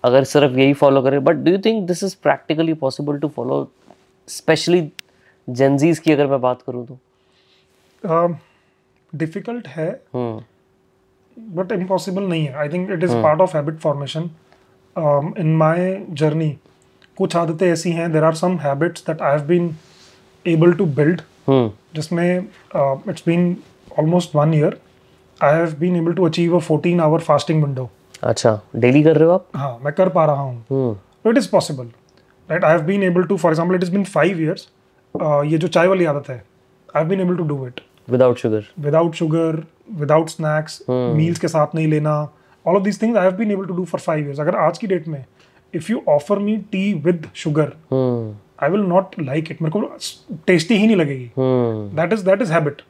Speaker 2: अगर सिर्फ यही फॉलो करें। But do you think this is practically possible to follow, specially Gen Zs की अगर मैं बात करूँ तो?
Speaker 1: डिफिकल्ट है, बट इम्पॉसिबल नहीं है। I think it is part of habit formation. In my journey कुछ आदतें ऐसी हैं, there are some habits that I have been able to build, जिसमें it's been almost 1 year I have been able to achieve a 14-hour fasting window.
Speaker 2: अच्छा, daily कर रहे हो आप?
Speaker 1: हाँ, मैं कर पा रहा हूँ, तो it is possible, right. I have been able to, for example it is been 5 years, ये जो चाय वाली आदत है, I have been able to do it
Speaker 2: without sugar, without snacks, meals के साथ नहीं लेना, all of these things I have been able to do for 5 years। अगर आज की डेट में if you offer me tea with sugar, I will not like it, मेरे को टेस्टी ही नहीं लगेगी। दैट इज हैबिट,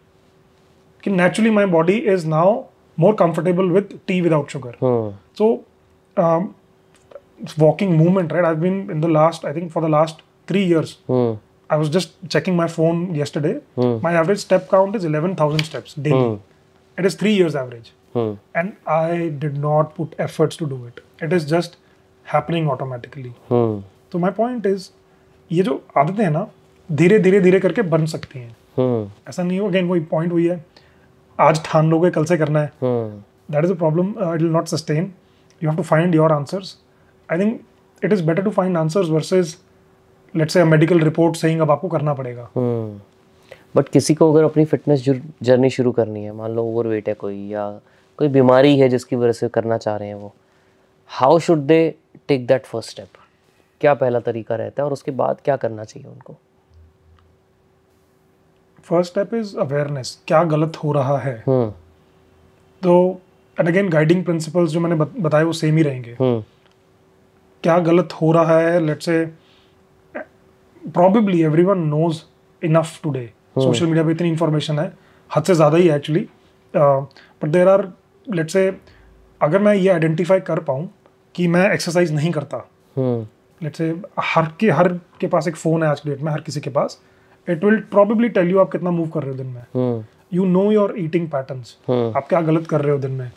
Speaker 2: कि naturally my body is now more comfortable with tea without sugar. So walking movement, right, I've been in the last, I think for the last 3 years, I was just checking my phone yesterday, my average step count is 11,000 steps daily. It is 3 years average, and I did not put efforts to do it. It is just happening automatically. So my point is, ये जो आदतें हैं ना, धीरे धीरे धीरे करके बन सकती हैं। ऐसा नहीं हो, अगेन वही पॉइंट हुई है, आज ठान लोगे कल से करना है, that is a problem, it will not sustain. You have to find your answers. I think it is better to find answers versus let's say a medical report saying अब आपको करना पड़ेगा। बट किसी को अगर अपनी फिटनेस जर्नी शुरू करनी है, मान लो ओवरवेट है कोई, या कोई बीमारी है जिसकी वजह से करना चाह रहे हैं वो, how should they take that first step? क्या पहला तरीका रहता है और उसके बाद क्या करना चाहिए उनको?
Speaker 1: फर्स्ट स्टेप इज अवेयरनेस, क्या गलत हो रहा है। तो एंड अगेन गाइडिंग प्रिंसिपल्स जो मैंने बताए वो सेम ही रहेंगे। क्या गलत हो रहा है, let's say probably everyone knows enough today, social media पे इतनी इन्फॉर्मेशन है, हद से ज़्यादा ही है actually, but there are, let's say अगर मैं ये आइडेंटिफाई कर पाऊँ कि मैं एक्सरसाइज नहीं करता, लेट्स से हर के पास एक फ़ोन है आज की डेट में, हर किसी के पास, it will probably tell you आप कितना मूव कर रहे हो दिन में, you know your eating patterns, आप क्या गलत कर रहे हो दिन में,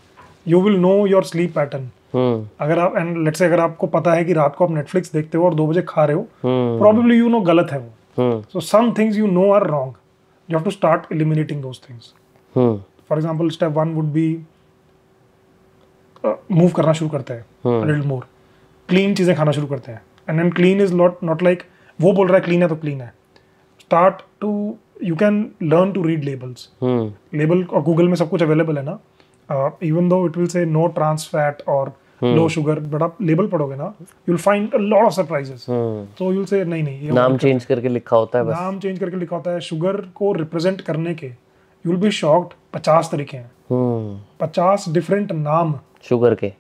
Speaker 1: you will know your sleep pattern. अगर आप, एंड लेट्स से अगर आपको पता है कि रात को आप नेटफ्लिक्स देखते हो और 2 बजे खा रहे हो, प्रोबेबली यू नो गलत है वो। So some things you know are wrong, you have to start eliminating those things. For example, step 1 would be move करना शुरू करते हैं, a little more, clean चीजें खाना शुरू करते हैं, and then clean is not like वो बोल रहा है clean है तो clean है. Start to, you can learn to read labels. Label और Google में सब कुछ available है ना. Even though it will say no trans fat or low sugar, but आप label पढ़ोगे ना, you'll find a lot of surprises. So you'll say नहीं
Speaker 2: नाम चेंज करके लिखा होता है बस.
Speaker 1: नाम चेंज करके लिखा होता है. शुगर को रिप्रेजेंट करने के you'll be shocked 50 तरीके हैं. 50 डिफरेंट नाम शुगर के.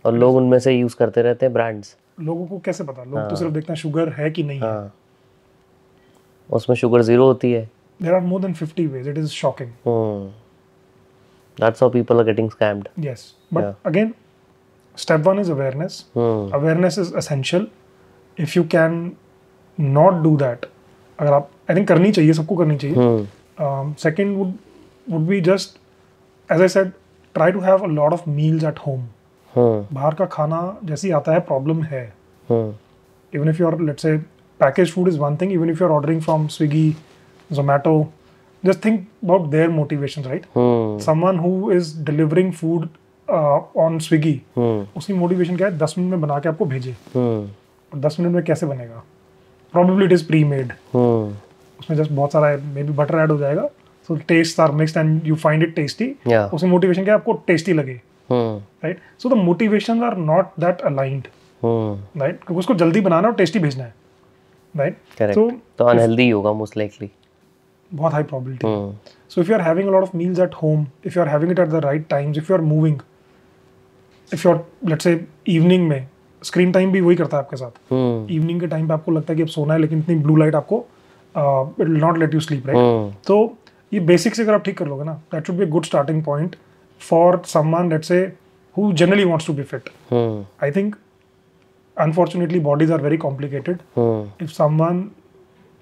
Speaker 2: और लोग उनमें से यूज करते रहते हैं ब्रांड्स.
Speaker 1: लोगों को कैसे पता? लोग तो सिर्फ देखते हैं शुगर है कि नहीं है.
Speaker 2: उसमें शुगर 0 होती है.
Speaker 1: There are more than 50 ways. It is shocking.
Speaker 2: That's how people are getting scammed.
Speaker 1: Yes, but again, step 1 is awareness. Awareness is essential. If you can not do that, अगर आप, I think करनी चाहिए, सबको करनी चाहिए. Second would be just, as I said, try to have a lot of meals at home. बाहर का खाना जैसे ही आता है problem है. Even if you're, let's say, packaged food is one thing. Even if you're ordering from Swiggy, Zomato, just think about their motivations, right? Someone who is delivering food on Swiggy, उसकी motivation क्या है? 10 minute में बना के आपको भेजे. और 10 minute में कैसे बनेगा? Probably it is pre-made. उसमें just बहुत सारा maybe butter add हो जाएगा. So tastes are mixed and you find it tasty. उसकी motivation क्या है? आपको tasty लगे. Right? So the motivations are not that aligned. Right? क्योंकि उसको जल्दी बनाना और tasty भेजना है. Right?
Speaker 2: Correct. तो unhealthy होगा most likely.
Speaker 1: बहुत high probability. So if you are having a lot of meals at home, if you are having it at the right times, if you are moving, if you are, let's say, evening में screen time भी वही करता है आपके साथ. Evening के time पे आपको लगता है कि अब सोना है, लेकिन इतनी blue light आपको it will not let you sleep, right? तो ये basics अगर आप ठीक कर लोगे ना, that should be a good starting point for someone, let's say, who generally wants to be fit. I think unfortunately bodies are very complicated. If someone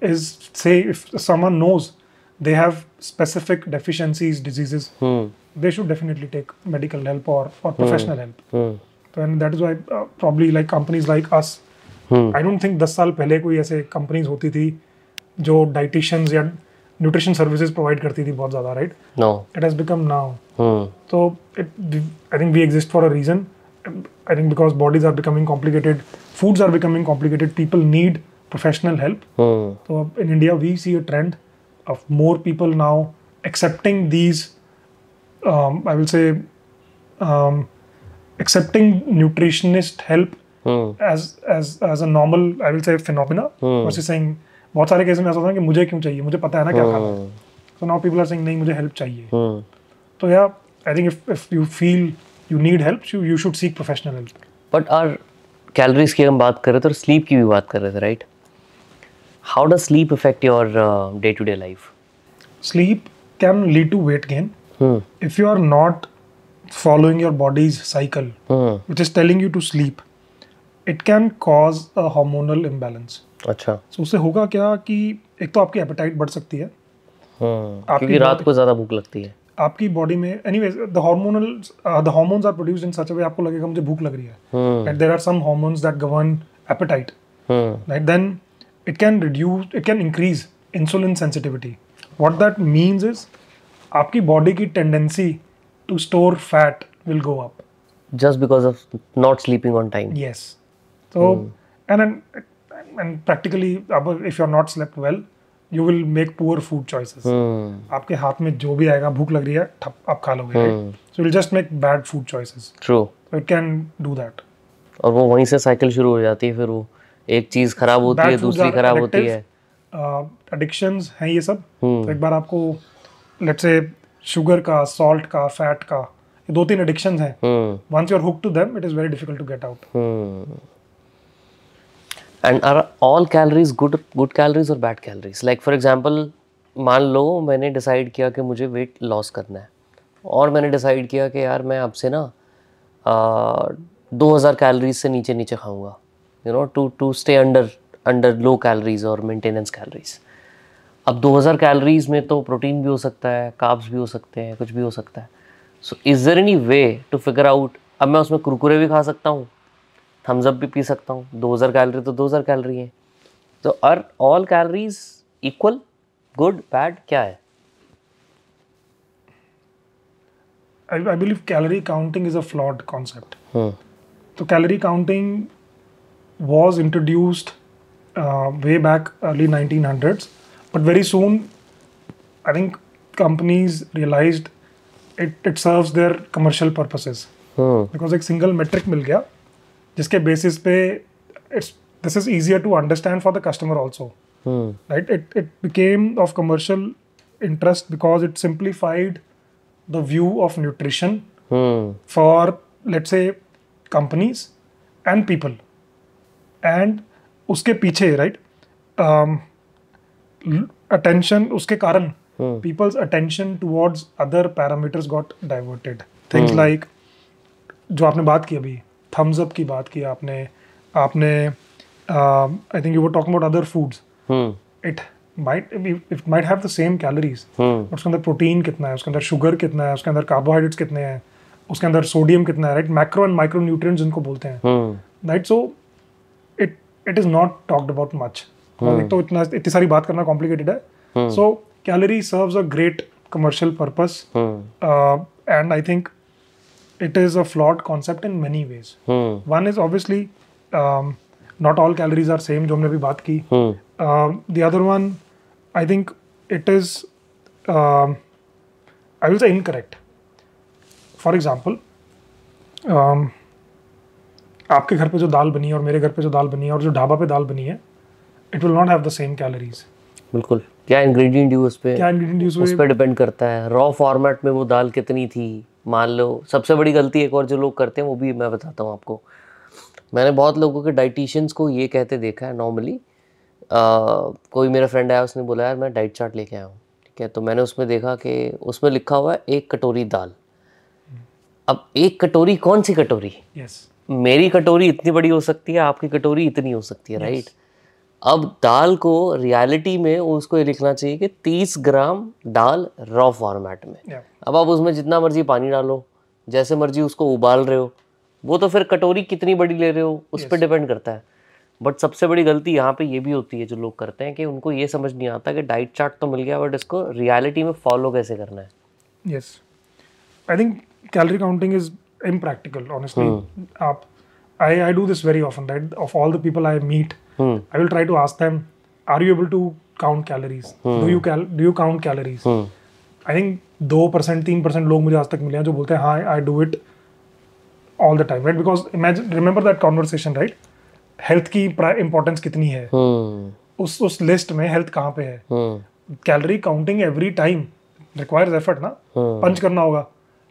Speaker 1: is, say, if someone knows they have specific deficiencies, diseases, they should definitely take medical help or professional help. So, and that is why probably like companies like us, I don't think 10 साल पहले कोई ऐसे companies होती थी जो dietitians या nutrition services provide करती थी बहुत ज़्यादा, right?
Speaker 2: No.
Speaker 1: It has become now. So I think we exist for a reason. I think because bodies are becoming complicated, foods are becoming complicated, people need professional help. So in India, we see a trend of more people now accepting these, I will say, accepting nutritionist help as a normal, I will say, phenomena. Versus saying, बहुत सारे case में ऐसा होता है कि मुझे क्यों चाहिए, मुझे पता है ना क्या खाना है. So now people are saying नहीं, मुझे help चाहिए. तो yeah, I think if you feel you need help, you should seek professional help.
Speaker 2: But our calories की हम बात कर रहे थे और sleep की भी बात कर रहे थे, right? How does sleep affect your day-to-day life?
Speaker 1: Sleep can lead to weight gain if you are not following your body's cycle, which is telling you to sleep. It can cause a hormonal imbalance.
Speaker 2: अच्छा.
Speaker 1: So उससे होगा क्या कि एक तो आपकी appetite बढ़ सकती है.
Speaker 2: क्योंकि रात को ज़्यादा भूख लगती है.
Speaker 1: आपकी बॉडी में, anyways, the hormones are produced in such a way आपको लगेगा मुझे भूख लग रही है. And there are some hormones that govern appetite. Right? Then it can increase insulin sensitivity. What that means is आपकी body की tendency to store fat will go up.
Speaker 2: Just because of not sleeping on time.
Speaker 1: Yes. So and practically if you are not slept well, you will make poor food choices. आपके हाथ में जो भी आएगा, भूख लग रही है, आप खा लोगे. So you'll just make bad food choices.
Speaker 2: True.
Speaker 1: So it can do that.
Speaker 2: और वो वहीं से साइकिल शुरू हो जाती है. फिर वो एक चीज खराब होती है, दूसरी खराब होती है.
Speaker 1: एडिक्शंस हैं ये सब. तो एक बार आपको, लेट्स से, शुगर का, सॉल्ट का, फैट का, ये 2-3 एडिक्शंस हैं. Once you are hooked to them, it is very difficult to get out.
Speaker 2: And are all calories good calories or bad calories? Like for example, मान लो मैंने decide किया कि मुझे वेट लॉस करना है और मैंने डिसाइड किया कि यार मैं अब से ना 2000 कैलोरीज से नीचे खाऊंगा, you know, to stay under low calories और मेंटेनेंस कैलोरीज. अब 2000 कैलोरीज में तो प्रोटीन भी हो सकता है, कार्ब्स भी हो सकते हैं, कुछ भी हो सकता है. So is there any way to figure out, अब मैं उसमें कुरकुरे भी खा सकता हूँ, थम्स अप भी पी सकता हूँ, 2000 कैलोरी तो 2000 कैलोरी है. तो are all calories equal, good bad क्या है?
Speaker 1: I believe calorie counting is a flawed concept. So calorie counting was introduced way back early 1900s, but very soon I think companies realized it serves their commercial purposes. Because एक single metric मिल गया जिसके basis पे this is easier to understand for the customer also. Right? It became of commercial interest because it simplified the view of nutrition for, let's say, companies and people. And उसके पीछे, right, attention, उसके कारण people's attention towards other parameters got diverted. Things like जो आपने बात की अभी, thumbs up की बात की आपने I think you were talking about other foods. It might have the same calories, but उसके अंदर प्रोटीन कितना है, उसके अंदर शुगर कितना है, उसके अंदर कार्बोहाइड्रेट्स कितने हैं, उसके अंदर सोडियम कितना है, right, macro and micro nutrients जिनको बोलते हैं, right. So it is not talked about much. एक तो इतनी सारी बात करना कॉम्प्लिकेटेड है. So calorie serves a great commercial purpose, and I think it is a flawed concept in many ways. One is obviously not all calories are same, जो हमने अभी बात की. The other one, I think it is, I will say incorrect. For example, आपके घर पे जो दाल बनी है और मेरे घर पे जो दाल बनी है और जो ढाबा पे दाल बनी है, it will not have the same calories.
Speaker 2: बिल्कुल. क्या इंग्रेडिएंट यूज पे, उस पे डिपेंड करता है. रॉ फॉर्मेट में वो दाल कितनी थी, मान लो. सबसे बड़ी गलती एक और जो लोग करते हैं वो भी मैं बताता हूँ आपको. मैंने बहुत लोगों के डाइटिशियंस को ये कहते देखा है नॉर्मली. कोई मेरा फ्रेंड आया, उसने बोला यार मैं डाइट चार्ट लेके आया हूँ, ठीक है. तो मैंने उसमें देखा कि उसमें लिखा हुआ है 1 कटोरी दाल. अब 1 कटोरी कौन सी कटोरी? मेरी कटोरी इतनी बड़ी हो सकती है, आपकी कटोरी इतनी हो सकती है, राइट. अब दाल को रियलिटी में उसको ये लिखना चाहिए कि 30 ग्राम दाल रॉ फॉर्मेट में. अब आप उसमें जितना मर्जी पानी डालो, जैसे मर्जी उसको उबाल रहे हो, वो तो फिर कटोरी कितनी बड़ी ले रहे हो उस पर डिपेंड करता है. बट सबसे बड़ी गलती यहाँ पे ये भी होती है जो लोग करते हैं कि उनको ये समझ नहीं आता कि डाइट चार्ट तो मिल गया बट इसको रियलिटी में फॉलो कैसे करना है.
Speaker 1: Yes, I think calorie counting is impractical, honestly. I do this very often, right? Of all the people I meet, I will try to ask them, are you able to count calories? Do you count calories? I think 2% 3% लोग मुझे आज तक मिले हैं जो बोलते हैं हाँ, I do it all the time, right? Because remember that conversation, right? Health की इम्पोर्टेंस कितनी है, उस लिस्ट में हेल्थ कहाँ पे है. Calorie counting every time requires effort ना. पंच करना होगा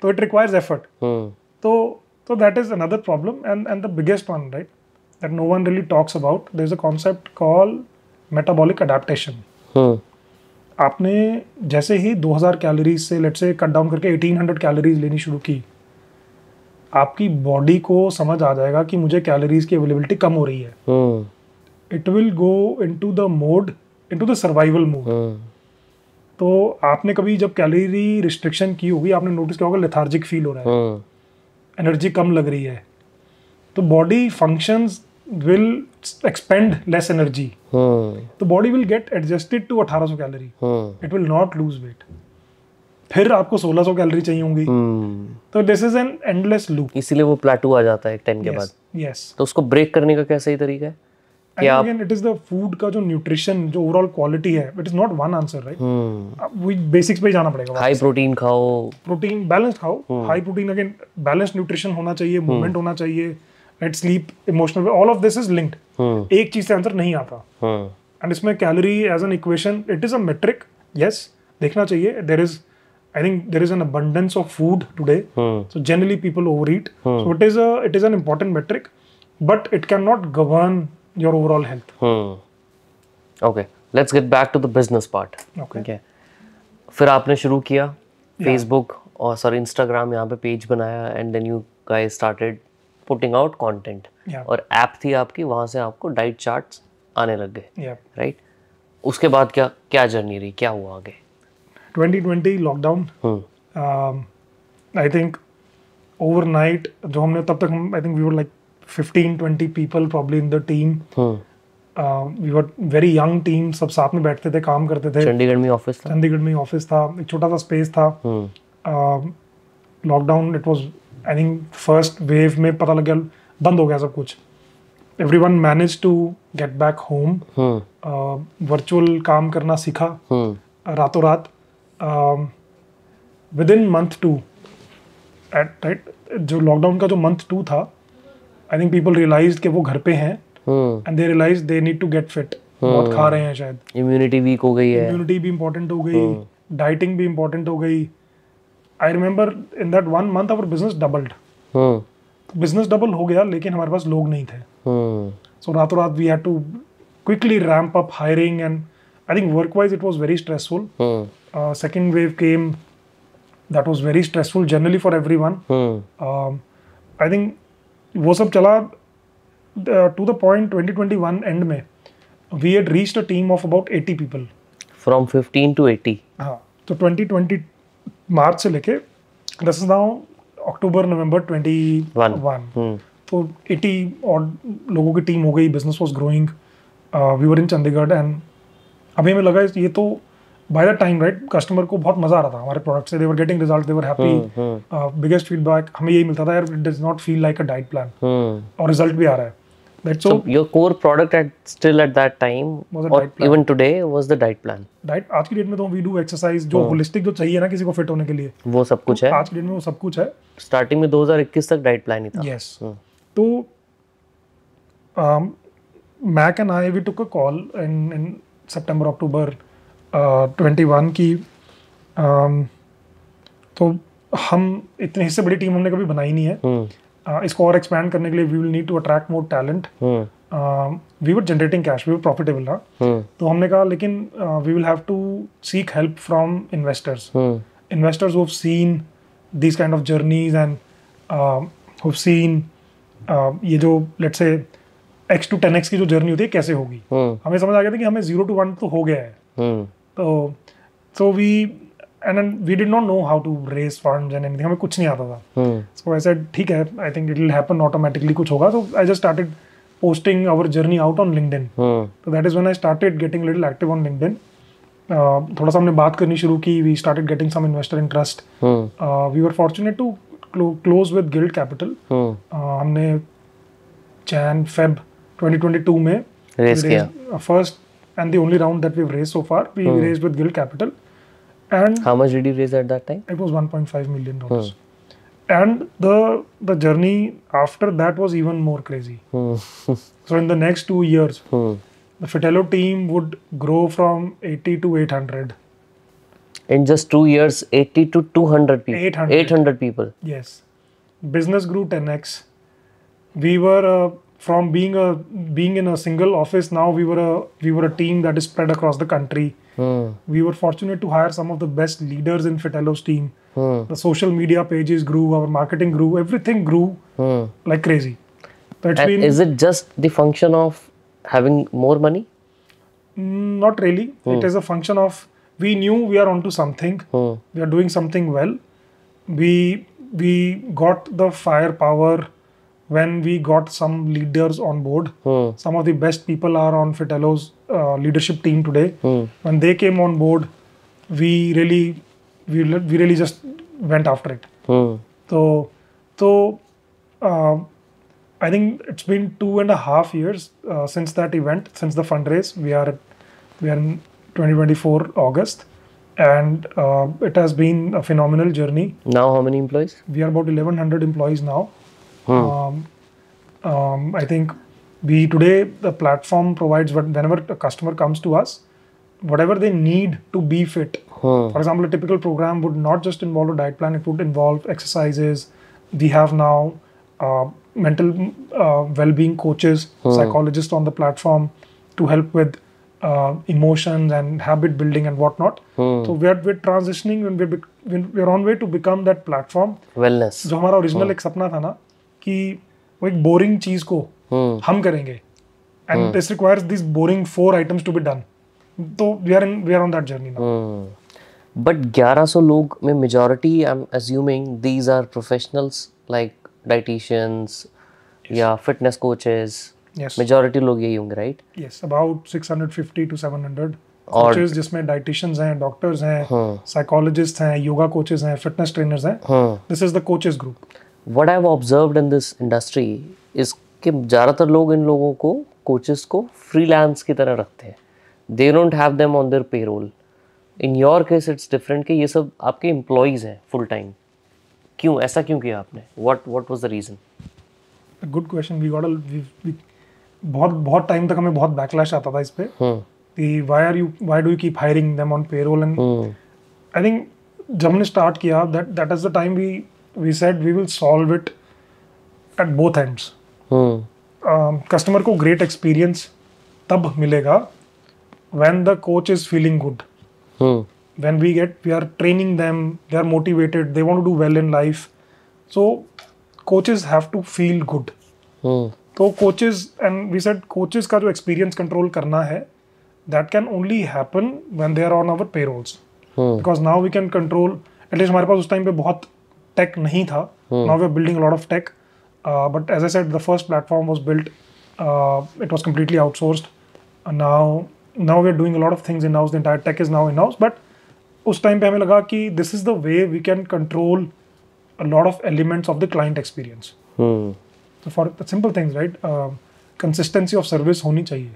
Speaker 1: तो it requires effort. So that is another problem, and the biggest one, right, that no one really talks about. There's a concept called metabolic adaptation. आपने जैसे ही 2000 calories से let's say cut down करके 1800 calories लेनी शुरू की, आपकी body को समझ आ जाएगा कि मुझे कैलोरीज की अवेलेबिलिटी कम हो रही है. It will go into the mode, into the survival mode. तो आपने कभी जब कैलोरी रिस्ट्रिक्शन की होगी, आपने नोटिस किया होगा लेथार्जिक फील हो रहा है, एनर्जी कम लग रही है, तो body functions will expend less energy. तो body will get adjusted to 1800 calorie. It will not lose weight. फिर आपको 1600 कैलोरी चाहिए होंगी. तो this is an endless loop.
Speaker 2: इसीलिए वो प्लेटू आ जाता है 10 के बाद.
Speaker 1: यस.
Speaker 2: तो उसको ब्रेक करने का क्या सही तरीका है?
Speaker 1: Again, it is the food का जो न्यूट्रिशन, जो ओवरऑल क्वालिटी है, it is not one answer, right. वो बेसिक्स पे ही जाना पड़ेगा.
Speaker 2: हाई प्रोटीन खाओ,
Speaker 1: प्रोटीन बैलेंस्ड खाओ. High protein, again balanced nutrition होना चाहिए, मूवमेंट होना चाहिए, right, sleep, emotional, all of this is linked. एक चीज से आंसर नहीं आता. एंड इसमें calorie as an equation, it is a metric. Yes, देखना चाहिए. I think there is an abundance of food today, so generally people overeat. So it is an important metric, but it cannot govern your overall health.
Speaker 2: Okay, let's get back to the business part. Okay. फिर आपने शुरू किया Facebook और Instagram, यहाँ पे page बनाया, and then you guys started putting out content. और app थी आपकी, वहाँ से आपको डाइट चार्ट्स आने लग गए, राइट. उसके बाद क्या जर्नी रही, क्या हुआ आगे?
Speaker 1: 2020 लॉकडाउन. आई थिंक ओवरनाइट जो हमने तब तक, I think we were like 15-20 people probably in the team. We were very young team, सब साथ में बैठते थे, काम करते थे।
Speaker 2: चंडीगढ़ में ऑफिस था?
Speaker 1: चंडीगढ़ में ऑफिस था, एक छोटा सा स्पेस था। Lockdown it was I think first wave में पता लग गया, बंद हो गया सब कुछ। Everyone manage to get back home, virtual काम करना सीखा रातों रात। विद इन मंथ 2 राइट, जो लॉकडाउन का जो मंथ 2 था, आई थिंक पीपल रियलाइज्ड कि वो घर पे हैं and they realise they need to get fit. बहुत खा रहे हैं शायद,
Speaker 2: इम्यूनिटी वीक हो गई है,
Speaker 1: इम्यूनिटी भी इम्पोर्टेंट हो गई, डाइटिंग भी इम्पोर्टेंट हो गई। I remember in that 1 month our business doubled. Business double हो गया लेकिन हमारे पास लोग नहीं थे। सो रातों रात we had to quickly ramp up hiring and I think work wise it was very stressful. Second wave came, that was very stressful generally for everyone. I think वो सब चला टू द पॉइंट 2021 एंड में we had reached a team of about 80 people
Speaker 2: from 15 to 80।
Speaker 1: हाँ, तो 2020 March से लेके this is now October November 21 तो 80 और लोगों की टीम हो गई। Business was growing, we were in Chandigarh and अभी हमें लगा ये तो by the time right customer को बहुत मजा आ रहा था हमारे प्रोडक्ट से, they were getting result, they were happy. Biggest feedback हमें यही मिलता था, यार it does not feel like a diet plan, और रिजल्ट भी आ रहा है। That's
Speaker 2: so your core product at that time or even today was the diet plan?
Speaker 1: Diet आज की डेट में तो वी डू एक्सरसाइज जो होलिस्टिक जो चाहिए ना किसी को फिट होने के लिए,
Speaker 2: वो सब कुछ है
Speaker 1: आज की डेट में, वो सब कुछ है।
Speaker 2: स्टार्टिंग में 2021 तक डाइट प्लान ही था।
Speaker 1: यस, तो Mac and I we took a call in सितंबर अक्टूबर 21 की तो हम इतनी इससे बड़ी टीम हमने कभी बनाई नहीं है। इसको और एक्सपैंड करने के लिए we will need to attract more talent. We were generating cash, we were profitable ना, तो हमने कहा लेकिन we will have to seek help from investors who have seen this kind of journeys and who have seen ये जो let's say X to 10X की जो journey होती है कैसे होगी। हमें समझ आ गया था कि हमें 0 to 1 तो हो गया है, तो we and we did not know how to raise funds and anything, हमें कुछ नहीं आता था। So I said ठीक है, I think it will happen automatically, कुछ होगा। So I just started posting our journey out on LinkedIn. So that is when I started getting little active on LinkedIn. थोड़ा सा हमने बात करनी शुरू की, we started getting some investor interest. We were fortunate to close with Guild Capital. हमने Jan-Feb 2022 में
Speaker 2: raise किया,
Speaker 1: first and the only round that we've raised so far, we raised with Guild Capital. And
Speaker 2: how much did you raise at that time?
Speaker 1: It was $1.5 million. And the journey after that was even more crazy. So in the next 2 years, the Fitelo team would grow from 80 to 800.
Speaker 2: In just 2 years, 80 to 200 people. 800 people.
Speaker 1: Yes. Business grew 10x. We were from being in a single office. Now we were a team that is spread across the country. We were fortunate to hire some of the best leaders in Fitelo's team. The social media pages grew, our marketing grew, everything grew like crazy.
Speaker 2: Is it just the function of having more money?
Speaker 1: Not really. It is a function of we knew we are onto something. We are doing something well. We got the firepower when we got some leaders on board. Some of the best people are on Fitelo's leadership team today. When they came on board, we really just went after it. So I think it's been 2.5 years since that event, since the fundraise. We are in 2024 August, and it has been a phenomenal journey.
Speaker 2: Now how many employees?
Speaker 1: We are about 1100 employees now. I think today the platform provides whenever a customer comes to us, whatever they need to be fit. For example, a typical program would not just involve a diet plan, it would involve exercises. We have now mental well-being coaches, psychologists on the platform to help with emotions and habit building and whatnot. So we're transitioning and we're on way to become that platform.
Speaker 2: Wellness.
Speaker 1: जो हमारा original एक सपना था ना कि वो एक boring चीज को हम करेंगे, and this requires these boring 4 items to be done. तो we are on that journey now.
Speaker 2: But 1100 लोग में majority, I'm assuming these are professionals like dietitians, या fitness coaches.
Speaker 1: Yes.
Speaker 2: मेजॉरिटी लोग यही होंगे, राइट?
Speaker 1: Yes, about 650 to 700
Speaker 2: और
Speaker 1: coaches, जिसमें dietitians हैं, doctors हैं, psychologists हैं, yoga coaches हैं, fitness trainers हैं. This is the coaches group.
Speaker 2: what I've observed in this industry is कि ज़्यादातर लोग इन लोगों को कोचेस को फ्रीलांस की तरह रखते हैं. They don't have them on their payroll. In your case it's different कि ये सब आपके एम्प्लॉयज़ हैं फुल टाइम. क्यों ऐसा क्यों किया आपने? What was the reason?
Speaker 1: Good question. we बहुत टाइम तक हमें बहुत बैकलैश आता था इस पे कि why do you keep hiring them on payroll, and I think जब हमने स्टार्ट किया that is the time we said we will solve it at both ends. Customer को ग्रेट एक्सपीरियंस तब मिलेगा when the coach is feeling good. When we are training them, they are motivated, they want to do well in life. So coaches have to feel good. तो coaches, and we said coaches का जो experience control करना है, that can only happen when they are on our payrolls. Because now we can control, at least हमारे पास उस time पे बहुत tech नहीं था. Now we are building a lot of tech. But as I said, the first platform was built, it was completely outsourced. And now we are doing a lot of things in-house. The entire tech is now in-house. But उस time पे हमें लगा कि this is the way we can control a lot of elements of the client experience. So for the simple things, right? Consistency of service होनी चाहिए.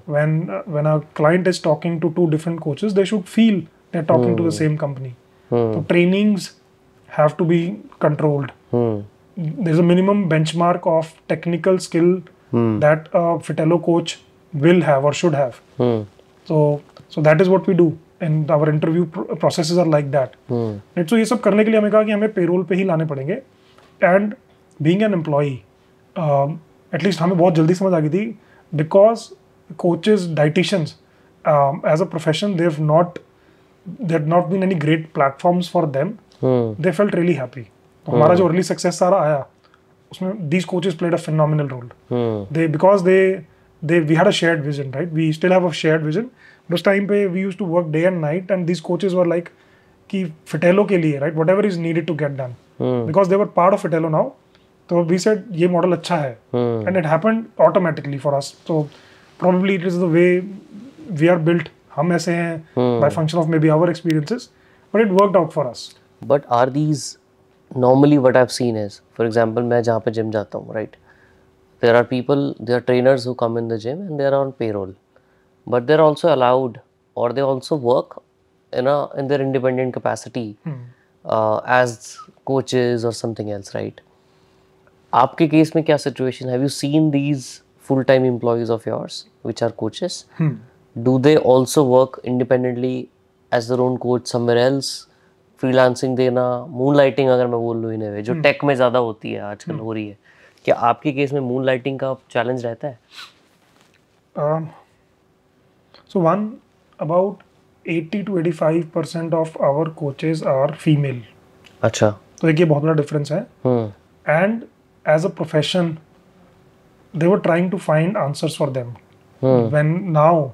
Speaker 1: When a client is talking to two different coaches, they should feel they're talking to the same company. So trainings have to be controlled. There's a minimum benchmark of technical skill that a Fitelo coach will have or should have. So that is what we do, and our interview processes are like that. Right? So ये सब करने के लिए हमें कहा कि हमें payroll पे ही लाने पड़ेंगे. And being an employee, at least हमें बहुत जल्दी समझ आ गई थी, because coaches, dietitians, as a profession, there have not been any great platforms for them. They felt really happy. तो हमारा जो early success सारा आया, उसमें these coaches played a phenomenal role. Because we had a shared vision, right? We still have a shared vision. But उस time पे we used to work day and night, and these coaches were like कि Fitelo के लिए, right? Whatever is needed to get done. Because they were part of Fitelo now. So we said ये model अच्छा है, and it happened automatically for us. So probably it is the way we are built. हम ऐसे हैं by function of maybe our experiences, but it worked out for us.
Speaker 2: But are these normally what I've seen is, for example, मैं जहाँ पे gym जाता हूँ, right? There are trainers who come in the gym and they are on payroll, but they're also allowed, or they also work in their independent capacity as coaches or something else, right? आपके case में क्या situation? Have you seen these full-time employees of yours which are coaches? Do they also work independently as their own coach somewhere else? Freelancing देना, moonlighting अगर मैं बोल लूँ इन्हें, जो टेक में ज़्यादा होती है आजकल हो रही है, क्या आपके केस में मूनलाइटिंग का चैलेंज रहता है?
Speaker 1: So about 80 to 85% of our coaches are female.
Speaker 2: अच्छा.
Speaker 1: तो एक ये बहुत बड़ा डिफरेंस है. And as a profession, they were trying to find answers for them. When now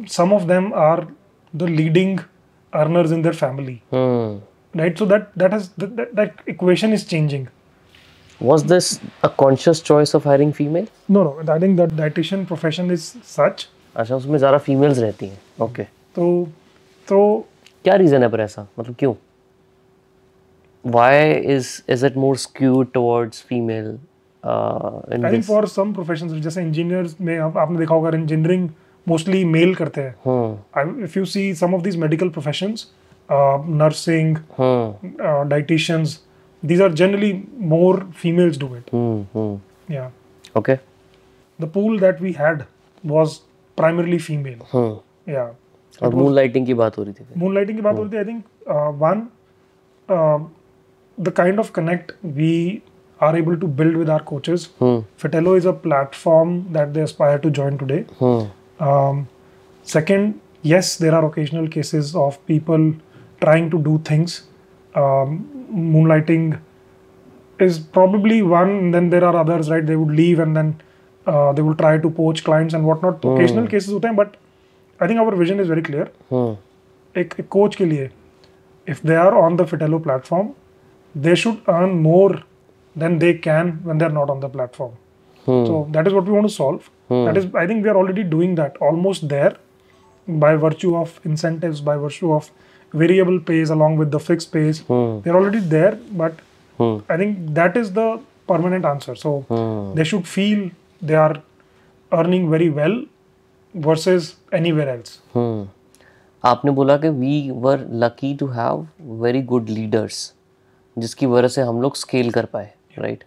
Speaker 1: some of them are the leading earners in their family, right? So that equation is changing.
Speaker 2: Was this a conscious choice of hiring female?
Speaker 1: No. I think that dietitian profession is such.
Speaker 2: अच्छा, उसमें ज़्यादा females रहती हैं. Okay.
Speaker 1: तो
Speaker 2: क्या reason है पर ऐसा, मतलब क्यों? Why is it more skewed towards female? I
Speaker 1: think for some professions, जैसे engineers में आपने देखा होगा, engineering mostly male करते हैं. If you see some of these medical professions, nursing, dietitians, these are generally more females do it. Yeah.
Speaker 2: Okay.
Speaker 1: The pool that we had was primarily female. Yeah.
Speaker 2: और moonlighting की बात हो रही थी.
Speaker 1: Moonlighting की बात हो रही थी. I think one, the kind of connect we are able to build with our coaches. Fitelo is a platform that they aspire to join today. Second, yes, there are occasional cases of people trying to do things. Moonlighting is probably one, and then there are others, right? They would leave and then they will try to poach clients and whatnot. Occasional cases होते हैं, but I think our vision is very clear. एक coach के लिए, if they are on the Fitelo platform, they should earn more than they can when they are not on the platform. So that is what we want to solve. That is, I think we are already doing that, almost there, by virtue of incentives, by virtue of variable pays along with the fixed pays. They're already there, but I think that is the permanent answer. So they should feel they are earning very well versus anywhere else.
Speaker 2: आपने बोला कि we were lucky to have very good leaders, जिसकी वजह से हम लोग scale कर पाए, right?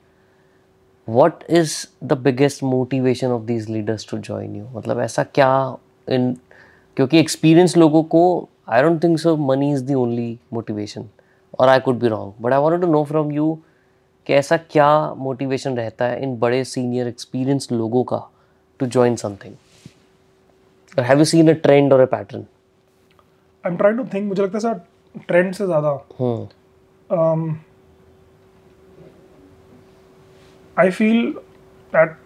Speaker 2: What is the biggest motivation of these leaders to join you? मतलब ऐसा क्या क्योंकि एक्सपीरियंस लोगों को, I don't think so money is the only motivation, or I could be wrong, but I wanted to know from you कि ऐसा क्या motivation रहता है इन बड़े सीनियर एक्सपीरियंस लोगों का to join something? Or have you seen a trend or a pattern?
Speaker 1: I'm trying to think. मुझे लगता है सर ट्रेंड से ज़्यादा I feel that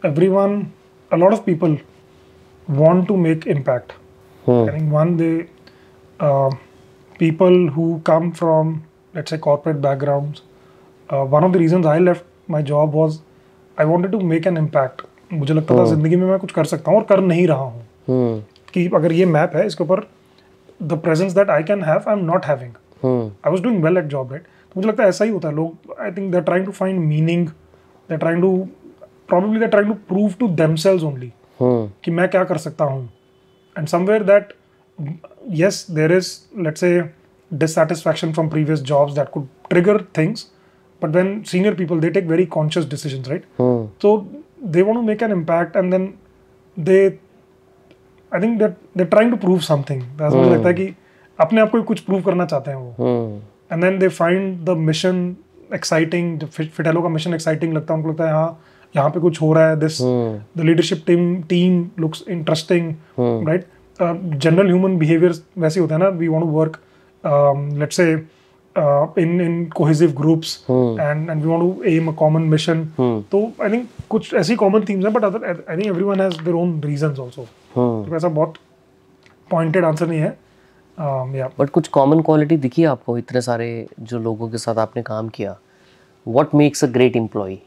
Speaker 1: everyone, a lot of people want to make impact. I think people who come from, let's say, corporate backgrounds, one of the reasons I left my job was I wanted to make an impact. मुझे लगता था जिंदगी में मैं कुछ कर सकता हूँ और कर नहीं रहा हूँ, कि अगर ये मैप है इसके ऊपर the presence that I can have, I'm not having. I was doing well at job, right? तो मुझे लगता है ऐसा ही होता है. लोग, I think they're trying to find meaning, they're trying to prove to themselves only कि मैं क्या कर सकता हूँ. And somewhere that, yes, there is, let's say, dissatisfaction from previous jobs that could trigger things, but then senior people, they take very conscious decisions, right? So they want to make an impact, and then I think that they're trying to prove something. मुझे लगता है कि अपने आप को कुछ prove करना चाहते हैं वो. And then they find the mission exciting. फिटेलो का मिशन एक्साइटिंग लगता है उनको. लगता है हाँ, यहाँ पे कुछ हो रहा है. The leadership team looks interesting, right? General human behaviors वैसे होता है ना. We want to work, let's say, in cohesive groups, and we want to aim a common mission. तो I think कुछ ऐसी common themes हैं, but I think everyone has their own reasons also. तो ऐसा बहुत pointed answer नहीं है. Yeah.
Speaker 2: But कुछ common quality दिखी आपको इतने सारे जो लोगों के साथ आपने काम किया? What makes a great employee?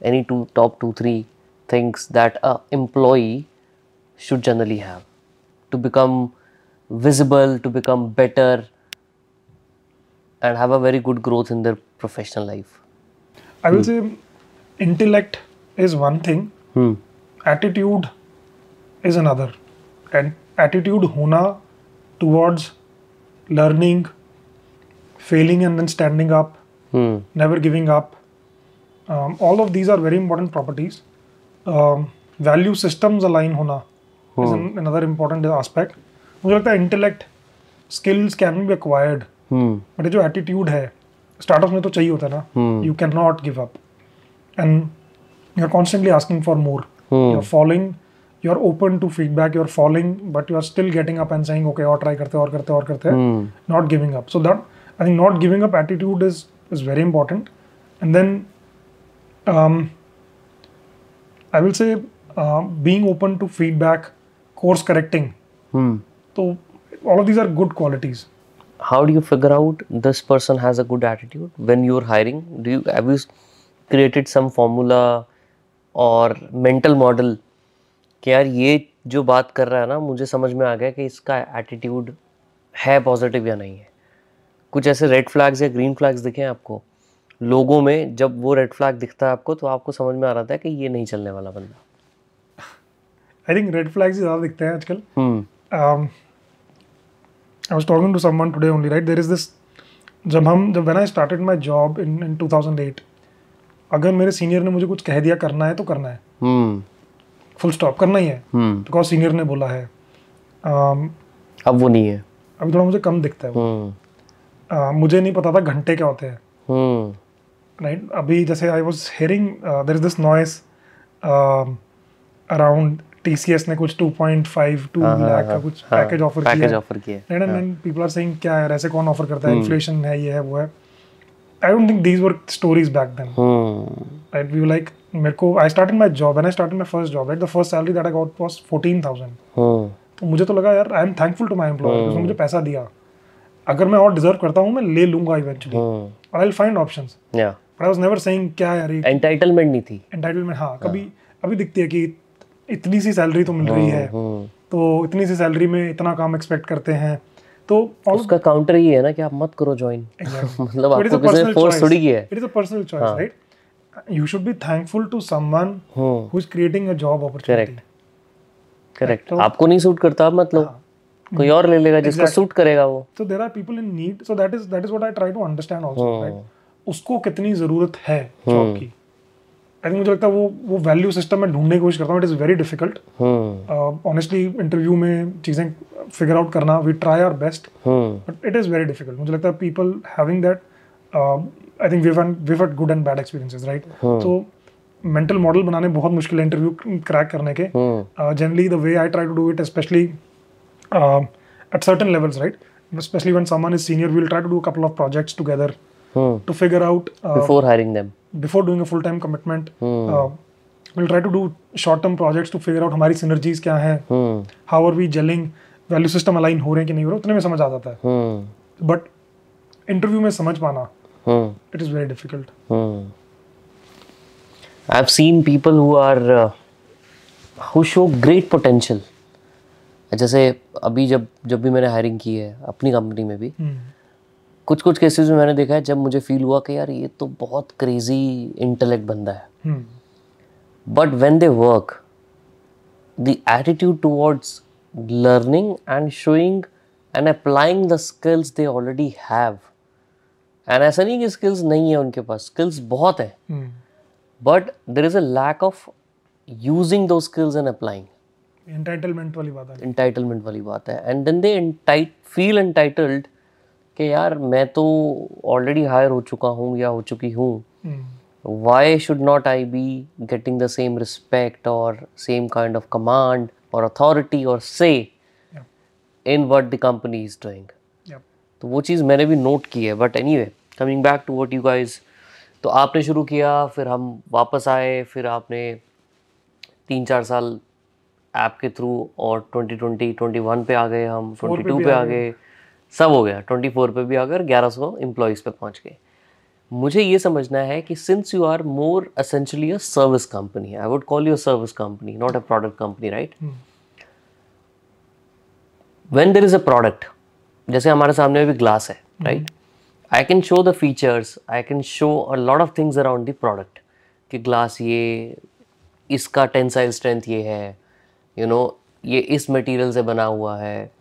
Speaker 2: Any top 2-3 things that a employee should generally have to become visible, to become better, and have a very good growth in their professional life?
Speaker 1: I will say intellect is one thing, attitude is another. And attitude होना towards learning, failing and then standing up, never giving up. All of these are very important properties. Value systems align होना is another important aspect. मुझे लगता है intellect, skills can be acquired, but जो attitude है, startups में तो चाहिए होता है ना. You cannot give up, and you're constantly asking for more. You're falling. You're open to feedback. You're falling, but you're still getting up and saying, okay, और try करते हैं. Not giving up. So that, I think not giving up attitude is very important. And then I will say being open to feedback, course correcting. So all of these are good qualities.
Speaker 2: How do you figure out this person has a good attitude when you're hiring? Have you created some formula or mental model कि यार ये जो बात कर रहा है ना, मुझे समझ में आ गया कि इसका एटीट्यूड है पॉजिटिव या नहीं है? कुछ ऐसे रेड फ्लैग्स या ग्रीन फ्लैग्स दिखे हैं आपको लोगों में? जब वो रेड फ्लैग दिखता है आपको तो आपको समझ में आ रहा था कि ये नहीं चलने वाला बंदा.
Speaker 1: आई थिंक रेड फ्लैग्स ज़्यादा दिखते हैं आजकल. I was talking to someone today only, right? There is this, when I started my job in 2008, अगर मेरे सीनियर ने मुझे कुछ कह दिया करना है तो करना है. फुल स्टॉप करना ही है, बिकॉज सीनियर ने बोला है.
Speaker 2: अब वो नहीं है.
Speaker 1: अभी थोड़ा मुझे कम दिखता है वो. मुझे नहीं पता था घंटे क्या होते हैं, राइट? अभी जैसे I was hearing there is this noise around TCS ने कुछ 2.52 लाख का कुछ पैकेज ऑफर किया, एंड पीपल आर सेइंग क्या है, ऐसे कौन ऑफर करता है, इन्फ्लेशन है, ये है वो है. I don't think these were stories back then. Right? We were like, I started my job. When I started my first job, right, the first salary that I got was 14,000. तो मुझे तो लगा यार, I am thankful to my employer उसने मुझे पैसा दिया. अगर मैं और डिजर्व करता हूँ मैं ले लूँगा eventually, और I'll find options. But I was never saying क्या यार,
Speaker 2: entitlement नहीं थी.
Speaker 1: Entitlement, हाँ, कभी अभी दिखती है कि इतनी सी सैलरी तो मिल रही है, तो इतनी सी सैलरी में इतना काम एक्सपेक्ट करते हैं, तो
Speaker 2: उसका काउंटर ये है ना कि आप मत करो ज्वाइन। मतलब आपको किसी ने फोर्स थोड़ी किया है,
Speaker 1: it is a personal choice, right? You should be thankful to someone who is creating a job opportunity.
Speaker 2: Correct. आपको नहीं सूट करता मतलब कोई और ले लेगा जिसको सूट करेगा वो।
Speaker 1: So there are people in need, so that is what I try to understand also, right? उसको कितनी जरूरत है जॉब की। आई थिंक मुझे लगता है वो वैल्यू सिस्टम में ढूंढने की कोशिश करता हूँ। It is very difficult honestly, interview में चीजें फिगर आउट करना, we try our best, but it is very difficult. मुझे लगता है people having that, I think we had good and bad experiences, right? तो मेंटल मॉडल बनाने बहुत मुश्किल है इंटरव्यू क्रैक करने के। Generally the way I try to do it, specially at certain levels, right? Especially when someone is senior, we'll try to do a couple of projects together to figure out
Speaker 2: before hiring them,
Speaker 1: before doing a full-time commitment. We'll try to do short-term projects to figure out हमारी synergies क्या हैं, how are we gelling, value system align हो रहे हैं कि नहीं हो रहे, उतने में समझ आ जाता है। But interview में समझ पाना, it is very difficult.
Speaker 2: I've seen people who show great potential. जैसे अभी जब भी मैंने हायरिंग की है अपनी कंपनी में भी, कुछ केसेस में मैंने देखा है जब मुझे फील हुआ कि यार ये तो बहुत क्रेजी इंटेलेक्ट बंदा है, but when they work, the attitude towards learning and showing and applying the skills they already have, and ऐसा नहीं कि स्किल्स नहीं है उनके पास, स्किल्स बहुत है, but there is a lack of using those skills and applying.
Speaker 1: Entitlement वाली बात है,
Speaker 2: and then they feel entitled कि यार मैं तो ऑलरेडी हायर हो चुका हूँ या हो चुकी हूँ, why should not I be getting the same respect और सेम काइंड ऑफ कमांड और अथॉरिटी और say in what the company is doing. तो वो चीज़ मैंने भी नोट की है। But anyway, coming back to what you guys, तो आपने शुरू किया, फिर हम वापस आए, फिर आपने 3-4 साल ऐप के थ्रू, और 21 पे आ गए, हम 22 पे आ गए, सब हो गया, 24 पे भी आ गए, 1100 एम्प्लॉइज़ पे पहुंच गए। मुझे ये समझना है कि since you are more essentially a service company, I would call you a service company, not a product company, right? When there is a product, जैसे हमारे सामने भी ग्लास है, right? I can show the features, I can show a lot of things around the product कि glass ये, इसका tensile strength ये है, यू नो, ये इस मटेरियल से बना हुआ है,